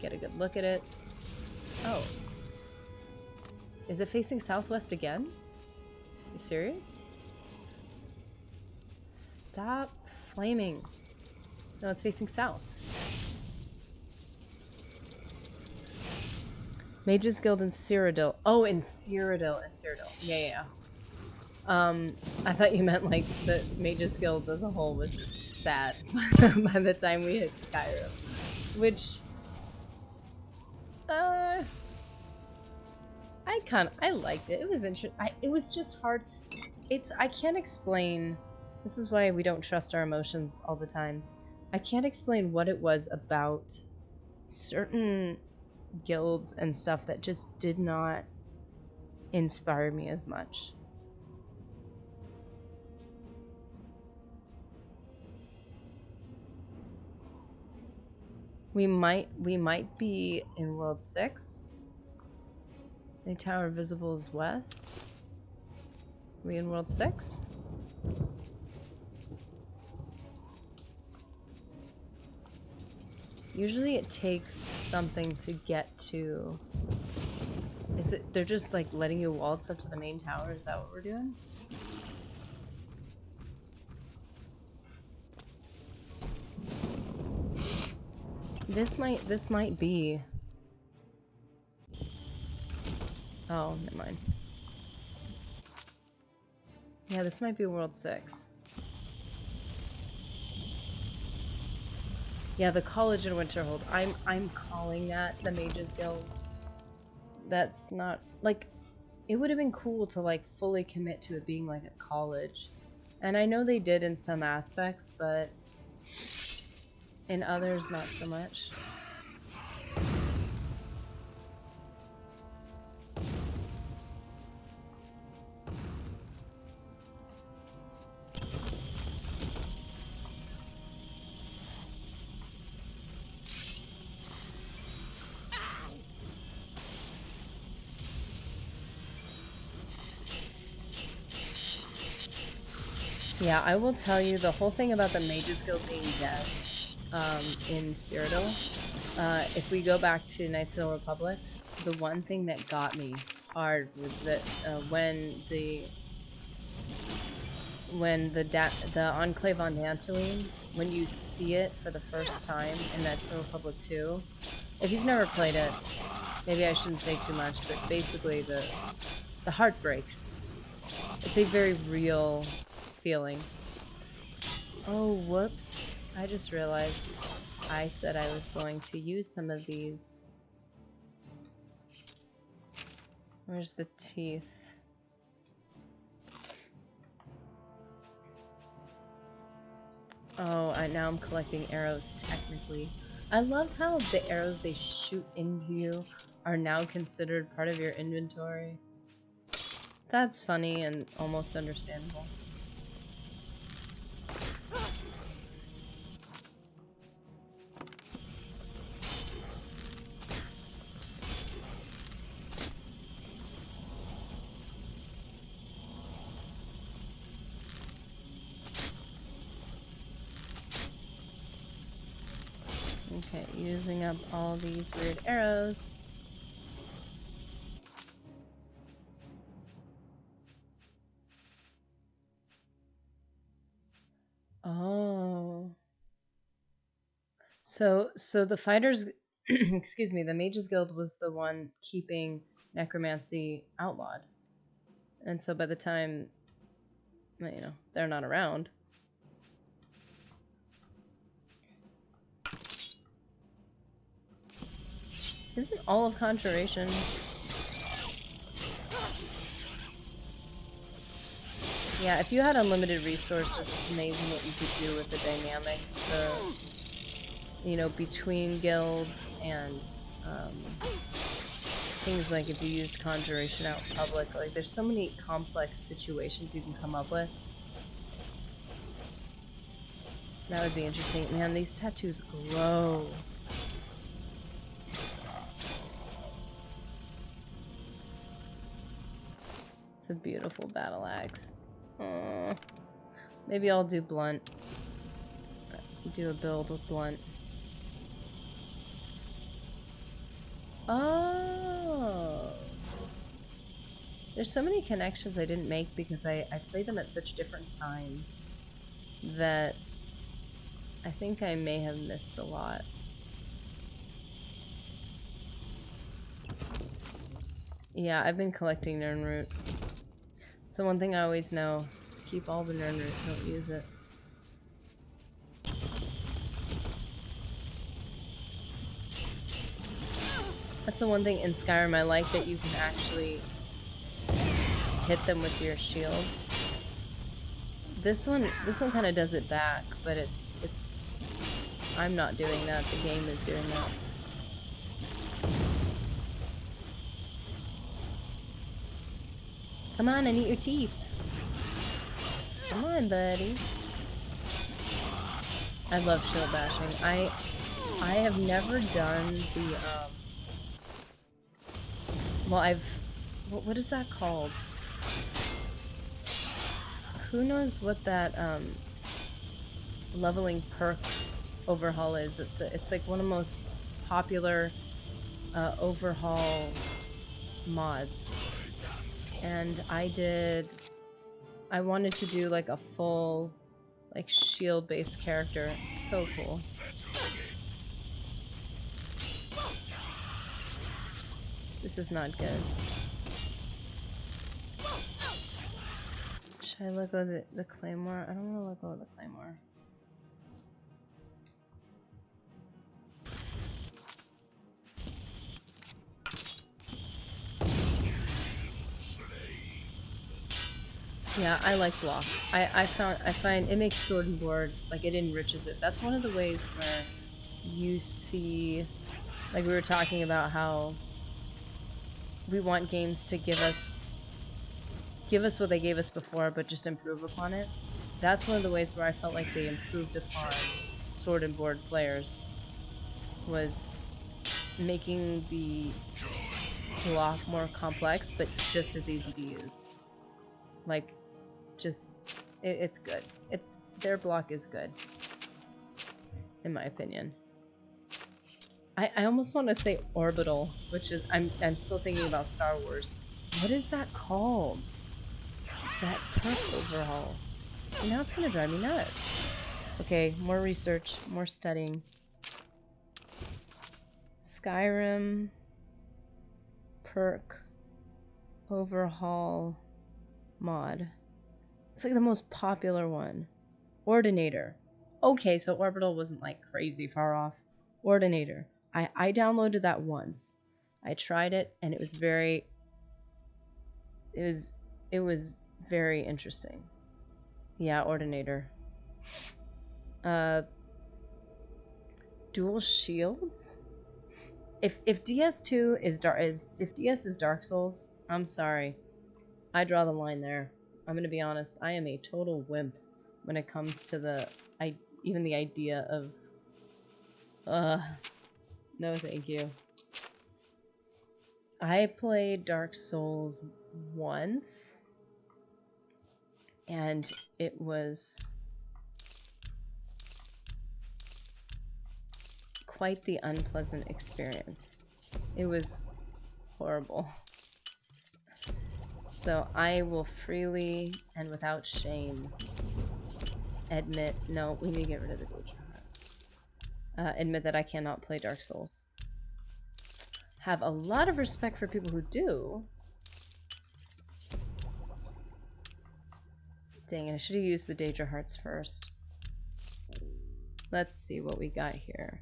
Get a good look at it. Oh. Is it facing southwest again? You serious? Stop flaming. No, it's facing south. Mages Guild in Cyrodiil. Oh, in Cyrodiil. Yeah. I thought you meant like the Mages Guild as a whole was just sad by the time we hit Skyrim. Which, I liked it. It was interesting. It was just hard. I can't explain. This is why we don't trust our emotions all the time. I can't explain what it was about certain guilds and stuff that just did not inspire me as much. We might be in World 6. The tower visible is west. Are we in World 6? Usually it takes something to get to... Is it... They're just like letting you waltz up to the main tower? Is that what we're doing? This might be... Oh, never mind. Yeah, this might be World 6. Yeah, the College in Winterhold. I'm calling that the Mages Guild. That's not... Like, it would have been cool to, like, fully commit to it being, like, a college. And I know they did in some aspects, but in others, not so much. Yeah, I will tell you the whole thing about the Mages Guild being dead in Cyrodiil. If we go back to Knights of the Republic, the one thing that got me hard was that when the Enclave on Dantooine, when you see it for the first time in Knights of the Republic 2, if you've never played it, maybe I shouldn't say too much, but basically the heart breaks. It's a very real feeling. Oh, whoops. I just realized I said I was going to use some of these. Where's the teeth? Oh, now I'm collecting arrows, technically. I love how the arrows they shoot into you are now considered part of your inventory. That's funny and almost understandable. Okay, using up all these weird arrows. Oh. So the fighters excuse me, the Mages Guild was the one keeping necromancy outlawed. And so by the time, you know, they're not around. Isn't all of Conjuration... Yeah, if you had unlimited resources, it's amazing what you could do with the dynamics, you know, between guilds and things like if you used Conjuration out in public. Like, there's so many complex situations you can come up with. That would be interesting. Man, these tattoos glow. It's a beautiful battle axe. Maybe I'll do blunt. Do a build with blunt. Oh! There's so many connections I didn't make because I played them at such different times that I think I may have missed a lot. Yeah, I've been collecting Nirnroot. So one thing I always know is to keep all the Nirnroot, don't use it. That's the one thing in Skyrim I like, that you can actually hit them with your shield. This one kind of does it back, but it's I'm not doing that, the game is doing that. Come on, I need your teeth. Come on, buddy. I love shield bashing. I have never done the well, what is that called? Who knows what that leveling perk overhaul is? It's like one of the most popular overhaul mods. And I wanted to do like a full, like, shield-based character. It's so cool. This is not good. Should I let go of the claymore? I don't want to let go of the claymore. Yeah, I like block. I find it makes sword and board, like, it enriches it. That's one of the ways where you see, like we were talking about how we want games to give us what they gave us before, but just improve upon it. That's one of the ways where I felt like they improved upon sword and board players, was making the block more complex, but just as easy to use. Like, just, it's good. Their block is good, in my opinion. I almost want to say orbital, which is, I'm still thinking about Star Wars. What is that called? That perk overhaul. And now it's gonna drive me nuts. Okay, more research, more studying. Skyrim perk overhaul mod. It's like the most popular one. Ordinator. Okay, so Orbital wasn't like crazy far off. Ordinator. I downloaded that once. I tried it and it was very very interesting. Yeah, Ordinator. Dual shields? If DS2 if DS is Dark Souls, I'm sorry. I draw the line there. I'm gonna be honest, I am a total wimp when it comes to even the idea of no thank you. I played Dark Souls once and it was quite the unpleasant experience. It was horrible. So I will freely and without shame admit, no, we need to get rid of the glitch. Admit that I cannot play Dark Souls. have a lot of respect for people who do. Dang it, I should have used the Daedra Hearts first. Let's see what we got here.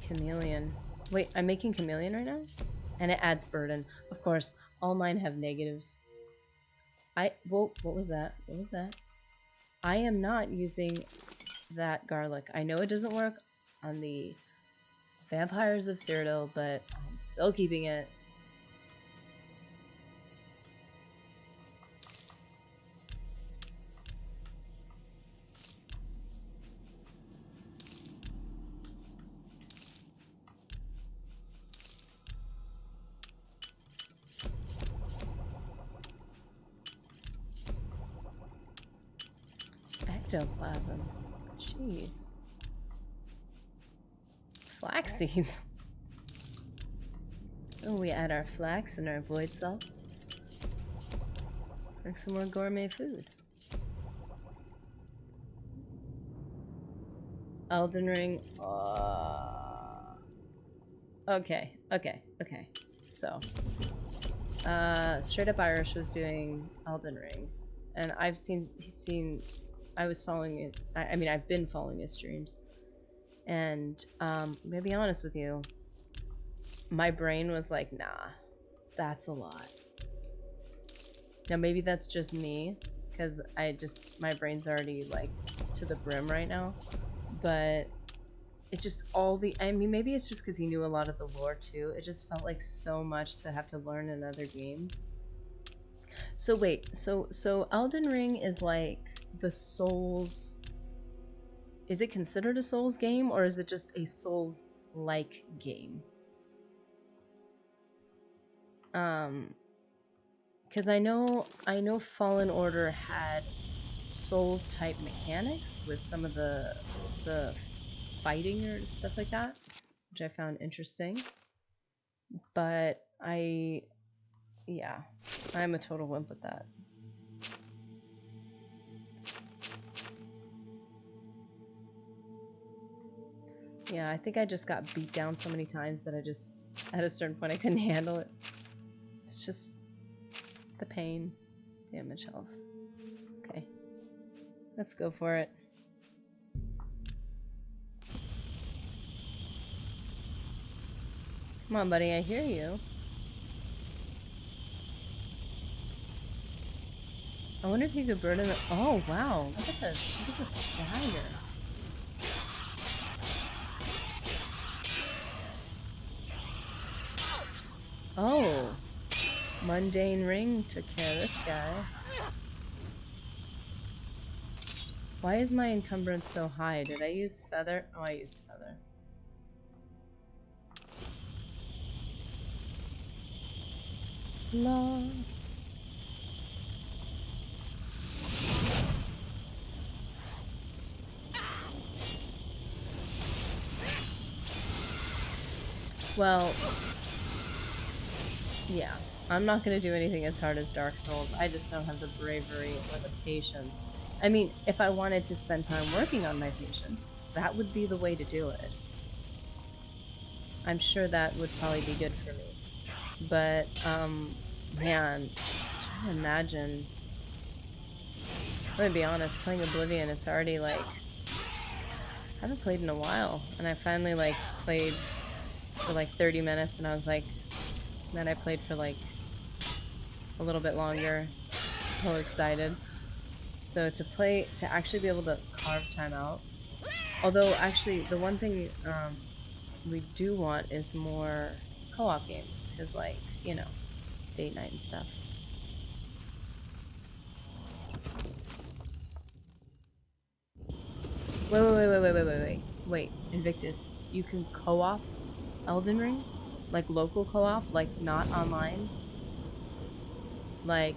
Chameleon. Wait, I'm making Chameleon right now? And it adds burden. Of course, all mine have negatives. Whoa, what was that? What was that? I am not using that garlic. I know it doesn't work on the Vampires of Cyrodiil, but I'm still keeping it. Ectoplasm. Jeez. Flax seeds. Oh, we add our flax and our void salts. Make some more gourmet food. Elden Ring. Okay. So, Straight Up Irish was doing Elden Ring, and I've been following his streams, and I'm gonna be honest with you, my brain was like, nah, that's a lot. Now maybe that's just me, because my brain's already like to the brim right now, but it just maybe it's just because he knew a lot of the lore too. It just felt like so much to have to learn another game. So wait, so Elden Ring is like the Souls. Is it considered a Souls game, or is it just a Souls-like game? Because I know Fallen Order had Souls-type mechanics with some of the fighting or stuff like that, which I found interesting. But I'm a total wimp with that. Yeah, I think I just got beat down so many times that at a certain point I couldn't handle it. It's just the pain. Damage health. Okay. Let's go for it. Come on, buddy, I hear you. I wonder if you could burn it. Oh, wow. Look at this. Look at the stagger. Oh. Mundane Ring took care of this guy. Why is my encumbrance so high? Did I use feather? Oh, I used feather. Love. Well, yeah, I'm not going to do anything as hard as Dark Souls. I just don't have the bravery or the patience. I mean, if I wanted to spend time working on my patience, that would be the way to do it. I'm sure that would probably be good for me. But, man, I'm trying to imagine. I'm gonna be honest, playing Oblivion, it's already like, I haven't played in a while, and I finally like played for like 30 minutes, and I was like, then I played for like a little bit longer. So excited. So to actually be able to carve time out. Although actually the one thing we do want is more co-op games, because like, you know, date night and stuff. Wait, Invictus, you can co-op Elden Ring? Like local co-op? Like not online? Like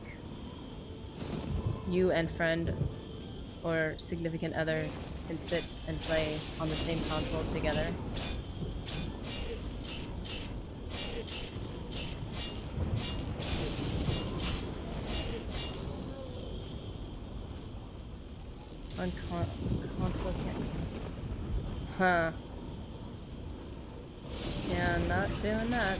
you and friend or significant other can sit and play on the same console together? On console can't. Huh. Yeah, not doing that.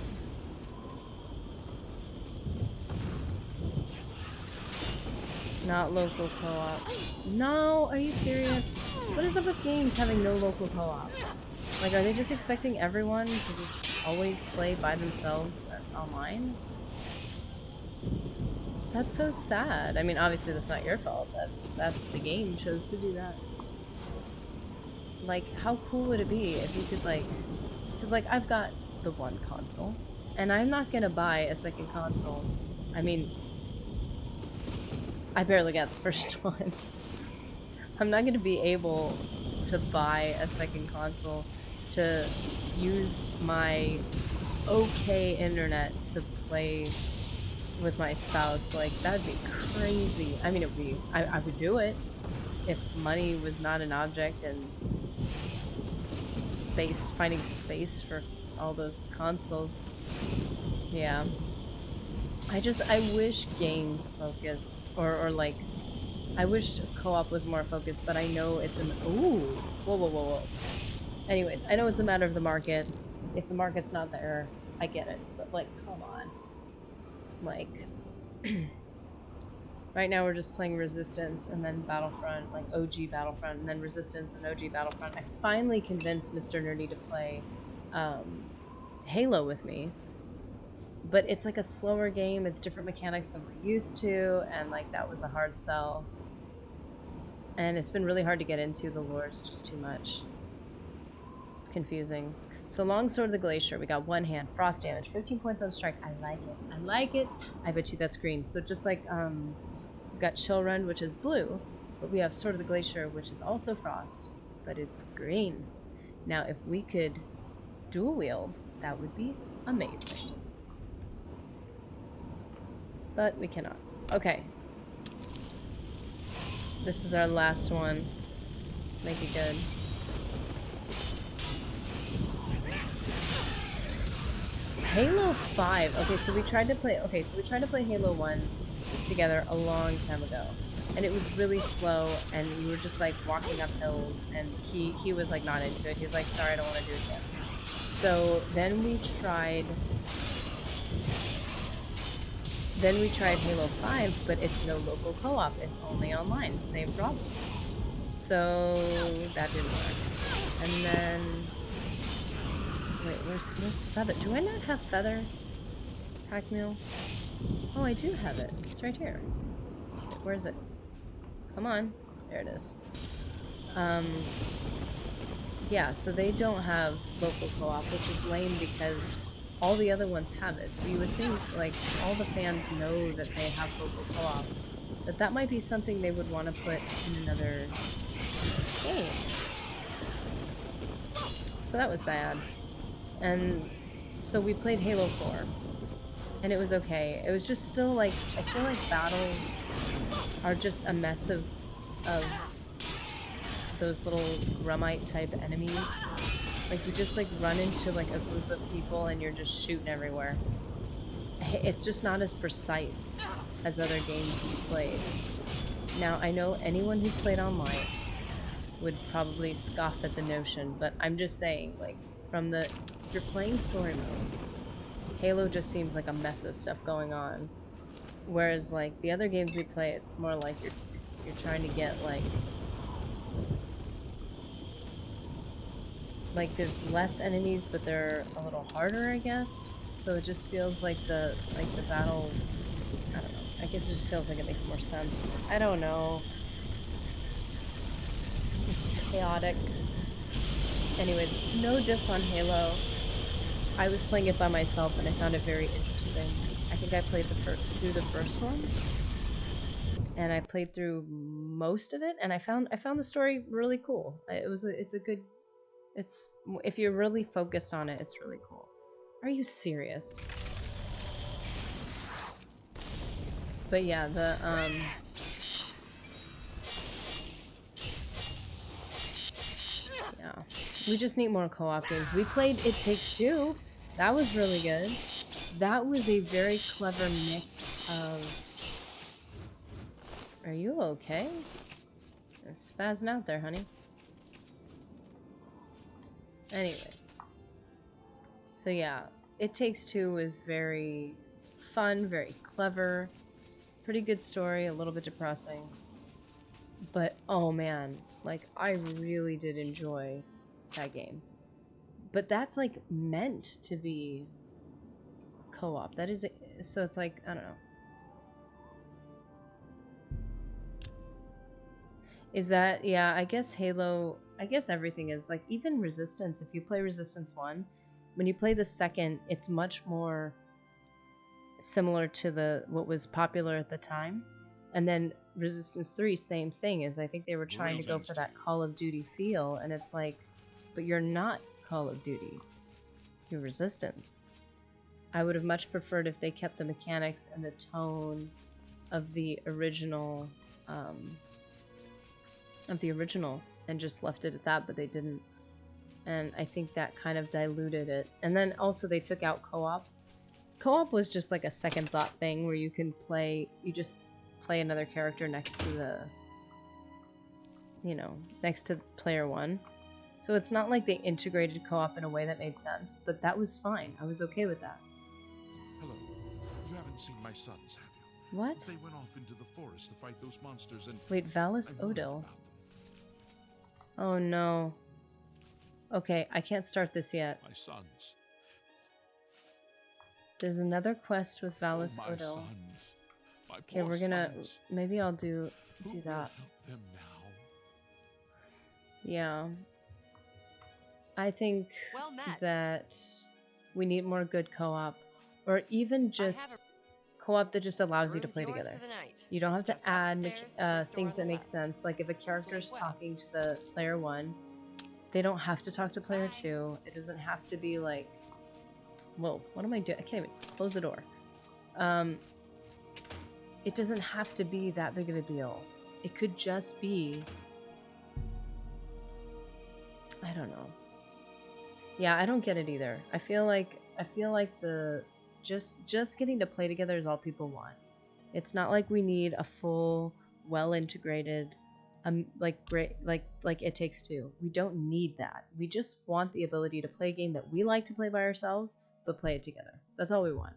Not local co-op. No, are you serious? What is up with games having no local co-op? Like, are they just expecting everyone to just always play by themselves online? That's so sad. I mean, obviously that's not your fault. That's the game chose to do that. Like, how cool would it be if you could, like... Because, like, I've got the one console, and I'm not gonna buy a second console. I mean, I barely got the first one. I'm not gonna be able to buy a second console to use my okay internet to play with my spouse. Like, that'd be crazy. I mean, it'd be... I would do it if money was not an object and finding space for all those consoles. Yeah. I wish games focused, or like, I wish co-op was more focused, but I know it's an, ooh, whoa, whoa, whoa, whoa. Anyways, I know it's a matter of the market. If the market's not there, I get it, but like, come on. Like, right now we're just playing Resistance and then Battlefront, like OG Battlefront, and then Resistance and OG Battlefront. I finally convinced Mr. Nerdy to play Halo with me. But it's like a slower game, it's different mechanics than we're used to, and like that was a hard sell. And it's been really hard to get into, the lore is just too much. It's confusing. So Longsword of the Glacier, we got one hand, frost damage, 15 points on strike. I like it. I like it. I bet you that's green. So just like we've got Chill Run, which is blue, but we have Sword of the Glacier, which is also frost, but it's green. Now if we could dual wield, that would be amazing. But we cannot. Okay. This is our last one. Let's make it good. Halo 5. Okay, so we tried to play Halo 1 together a long time ago. And it was really slow, and you were just like walking up hills, and he was like not into it. He's like, sorry, I don't want to do it again. So then we tried Halo 5, but it's no local co-op. It's only online. Same problem. So that didn't work. And then... Wait, where's Feather? Do I not have Feather? Pack Mule? Oh, I do have it. It's right here. Wait, where is it? Come on. There it is. Yeah, so they don't have local co-op, which is lame because all the other ones have it. So you would think, like, all the fans know that they have local co-op, that might be something they would want to put in another game. So that was sad. And so we played Halo 4, and it was okay. It was just still, like, I feel like battles are just a mess of those little Grummite type enemies. Like, you just, like, run into, like, a group of people and you're just shooting everywhere. It's just not as precise as other games we've played. Now, I know anyone who's played online would probably scoff at the notion, but I'm just saying, like, if you're playing story mode, Halo just seems like a mess of stuff going on. Whereas, like, the other games we play, it's more like you're trying to get, like there's less enemies, but they're a little harder, I guess. So it just feels like the battle, I don't know. I guess it just feels like it makes more sense. I don't know. It's chaotic. Anyways, no diss on Halo. I was playing it by myself and I found it very interesting. I think I played through the first one, and I played through most of it, and I found the story really cool. It's if you're really focused on it, it's really cool. Are you serious? But yeah, yeah. We just need more co-op games. We played It Takes Two. That was really good. That was a very clever mix of... Are you okay? Spazzing out there, honey. Anyways. So yeah, It Takes Two is very fun, very clever, pretty good story, a little bit depressing. But oh man, like I really did enjoy that game. But that's like meant to be co-op. That is, so it's like, I don't know. Is that, yeah, I guess Halo, I guess everything is like, even Resistance, if you play Resistance 1, when you play the second, it's much more similar to what was popular at the time. And then Resistance 3, same thing, is I think they were trying to go for that Call of Duty feel, and it's like, but you're not Call of Duty. You're Resistance. I would have much preferred if they kept the mechanics and the tone of the original, and just left it at that, but they didn't. And I think that kind of diluted it. And then also they took out co-op. Co-op was just like a second thought thing where you can play, you just play another character next to the, next to player one. So it's not like they integrated co-op in a way that made sense, but that was fine. I was okay with that. Hello. You haven't seen my sons, have you? What? They went off into the forest to fight those monsters and... Wait, Valis Odil? Oh no. Okay, I can't start this yet. My sons. There's another quest with Valis my Odil. Sons. My Okay, poor we're gonna... sons. Maybe I'll do Who that. will help them now? Yeah. I think that we need more good co-op. Or even just co-op that just allows you to play together. You don't have to add things that make sense. Like if a character is talking to the player one, they don't have to talk to player two. It doesn't have to be like... Whoa, what am I doing? I can't even close the door. It doesn't have to be that big of a deal. It could just be... I don't know. Yeah, I don't get it either. I feel like the just getting to play together is all people want. It's not like we need a full, well-integrated, great like It Takes Two. We don't need that. We just want the ability to play a game that we like to play by ourselves, but play it together. That's all we want.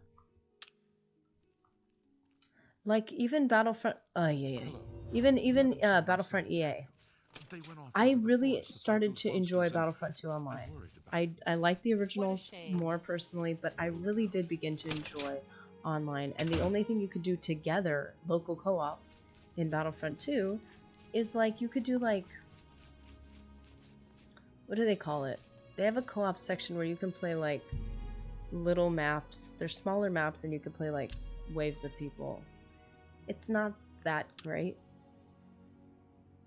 Like even Battlefront. Even Battlefront EA. I really started to enjoy Battlefront 2 online. I like the originals more personally, but I really did begin to enjoy online. And the only thing you could do together, local co-op, in Battlefront 2, is like you could do like... What do they call it? They have a co-op section where you can play like little maps. They're smaller maps and you can play like waves of people. It's not that great.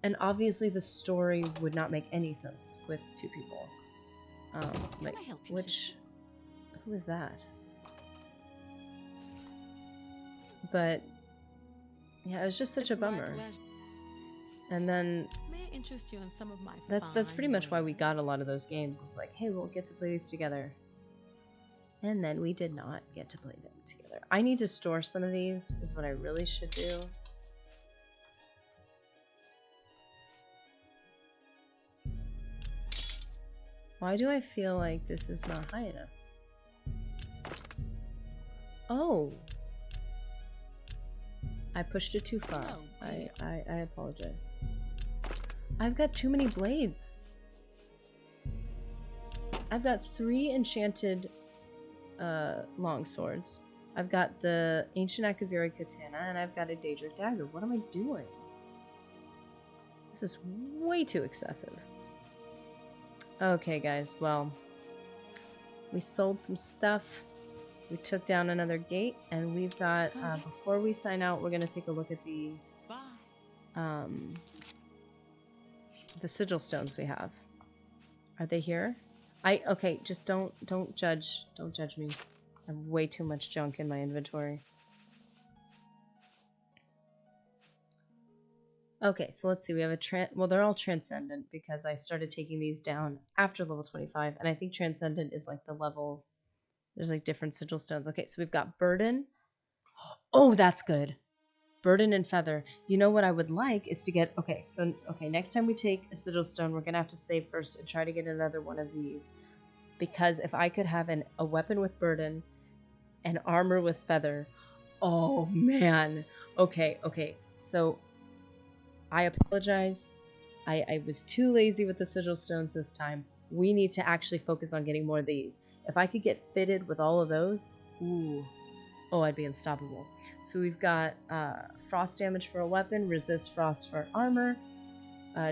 And obviously the story would not make any sense with two people. Like, which... Who is that? But... Yeah, it was just such a bummer. And then... May I interest you in some of my That's pretty much why we got a lot of those games. It was like, hey, we'll get to play these together. And then we did not get to play them together. I need to store some of these, is what I really should do. Why do I feel like this is not high enough? Oh! I pushed it too far. I apologize. I've got too many blades. I've got 3 enchanted long swords. I've got the Ancient Akaviri Katana, and I've got a Daedric Dagger. What am I doing? This is way too excessive. Okay, guys, well, we sold some stuff. We took down another gate, and we've got, before we sign out, we're going to take a look at the Sigil Stones we have. Are they here? Okay, just don't judge me. I have way too much junk in my inventory. Okay, so let's see. We have well, they're all Transcendent because I started taking these down after level 25, and I think Transcendent is like the level. There's like different Sigil Stones. Okay, so we've got Burden. Oh, that's good. Burden and Feather. You know what I would like is to get... Okay, so... Okay, next time we take a Sigil Stone, we're going to have to save first and try to get another one of these. Because if I could have a weapon with Burden and armor with Feather... Oh, man. Okay. So, I apologize. I was too lazy with the Sigil Stones this time. We need to actually focus on getting more of these. If I could get fitted with all of those, ooh, oh, I'd be unstoppable. So we've got frost damage for a weapon, resist frost for armor,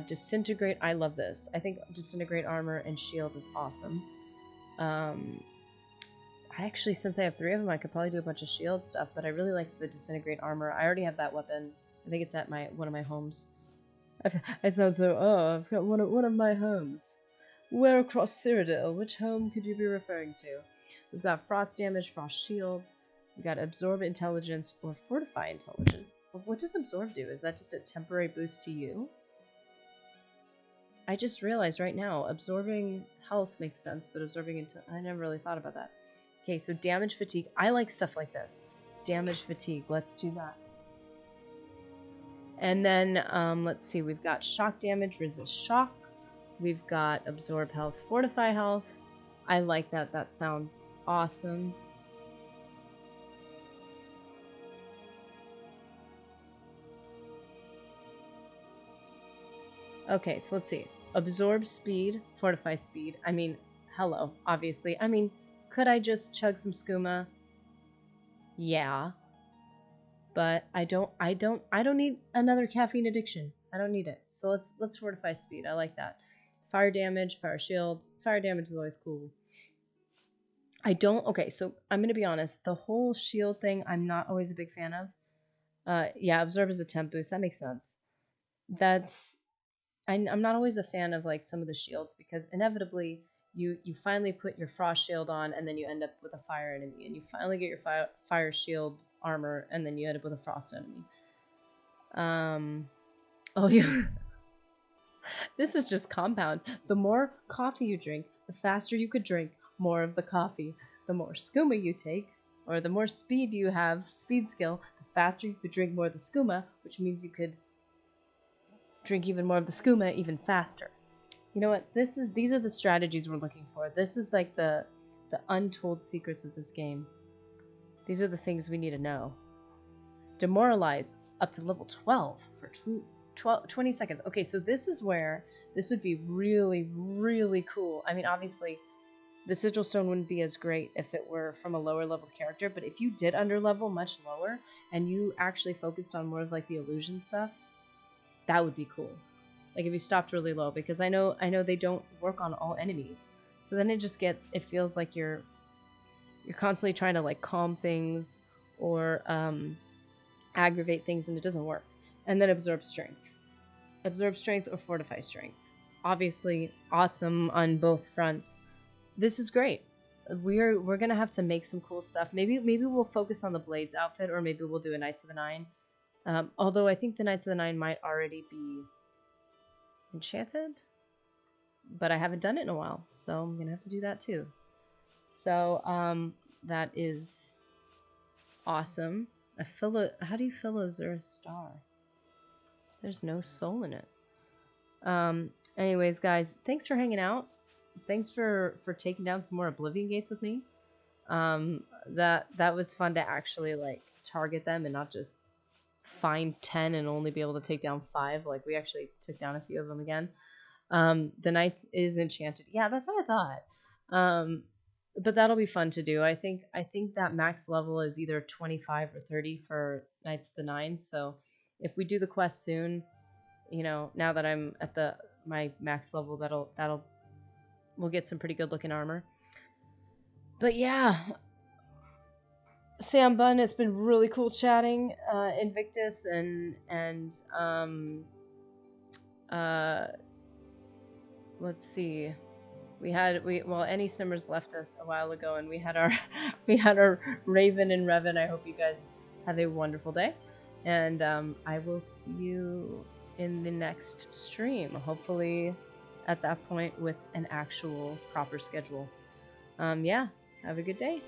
disintegrate. I love this. I think disintegrate armor and shield is awesome. I actually, since I have 3 of them, I could probably do a bunch of shield stuff, but I really like the disintegrate armor. I already have that weapon. I think it's at one of my homes. I sound so, I've got one of my homes. Where across Cyrodiil? Which home could you be referring to? We've got frost damage, frost shield. We've got absorb intelligence or fortify intelligence. What does absorb do? Is that just a temporary boost to you? I just realized right now, absorbing health makes sense, but absorbing I never really thought about that. Okay, so damage fatigue. I like stuff like this. Damage fatigue. Let's do that. And then, let's see, we've got shock damage, resist shock. We've got absorb health, fortify health. I like that. That sounds awesome. Okay, so let's see. Absorb speed, fortify speed. I mean, hello, obviously. I mean, could I just chug some skooma? Yeah. But I don't need another caffeine addiction. I don't need it. So let's fortify speed. I like that. Fire damage, fire shield. Fire damage is always cool. Okay, so I'm gonna be honest. The whole shield thing, I'm not always a big fan of. Yeah, absorb is a temp boost. That makes sense. I'm not always a fan of like some of the shields because inevitably you finally put your frost shield on and then you end up with a fire enemy, and you finally get your fire shield armor and then you end up with a frost enemy. Oh yeah. This is just compound. The more coffee you drink, the faster you could drink more of the coffee. The more skooma you take, or the more speed you have, speed skill, the faster you could drink more of the skooma, which means you could drink even more of the skooma even faster. You know what? These are the strategies we're looking for. This is like the untold secrets of this game. These are the things we need to know. Demoralize up to level 12 for 20 seconds. Okay, so this is where this would be really, really cool. I mean, obviously, the Sigil Stone wouldn't be as great if it were from a lower level character, but if you did underlevel much lower and you actually focused on more of like the illusion stuff, that would be cool. Like if you stopped really low, because I know they don't work on all enemies. So then it feels like you're constantly trying to like calm things or aggravate things, and it doesn't work. And then absorb strength. Absorb strength or fortify strength. Obviously awesome on both fronts. This is great. We're gonna have to make some cool stuff. Maybe we'll focus on the Blades outfit, or maybe we'll do a Knights of the Nine. Although I think the Knights of the Nine might already be enchanted, but I haven't done it in a while, so I'm gonna have to do that too. So that is awesome. How do you fill a Zura star? There's no soul in it. Anyways, guys, thanks for hanging out. Thanks for taking down some more Oblivion gates with me. That was fun to actually like target them and not just find 10 and only be able to take down 5. Like we actually took down a few of them again. The Knights is enchanted. Yeah, that's what I thought. But that'll be fun to do. I think that max level is either 25 or 30 for Knights of the Nine. So if we do the quest soon, you know, now that I'm at my max level, we'll get some pretty good looking armor. But yeah, Sam Bunn, it's been really cool chatting Invictus and let's see. Any Simmers left us a while ago, and we had our Raven and Revan. I hope you guys have a wonderful day, and I will see you in the next stream. Hopefully, at that point with an actual proper schedule. Yeah, have a good day.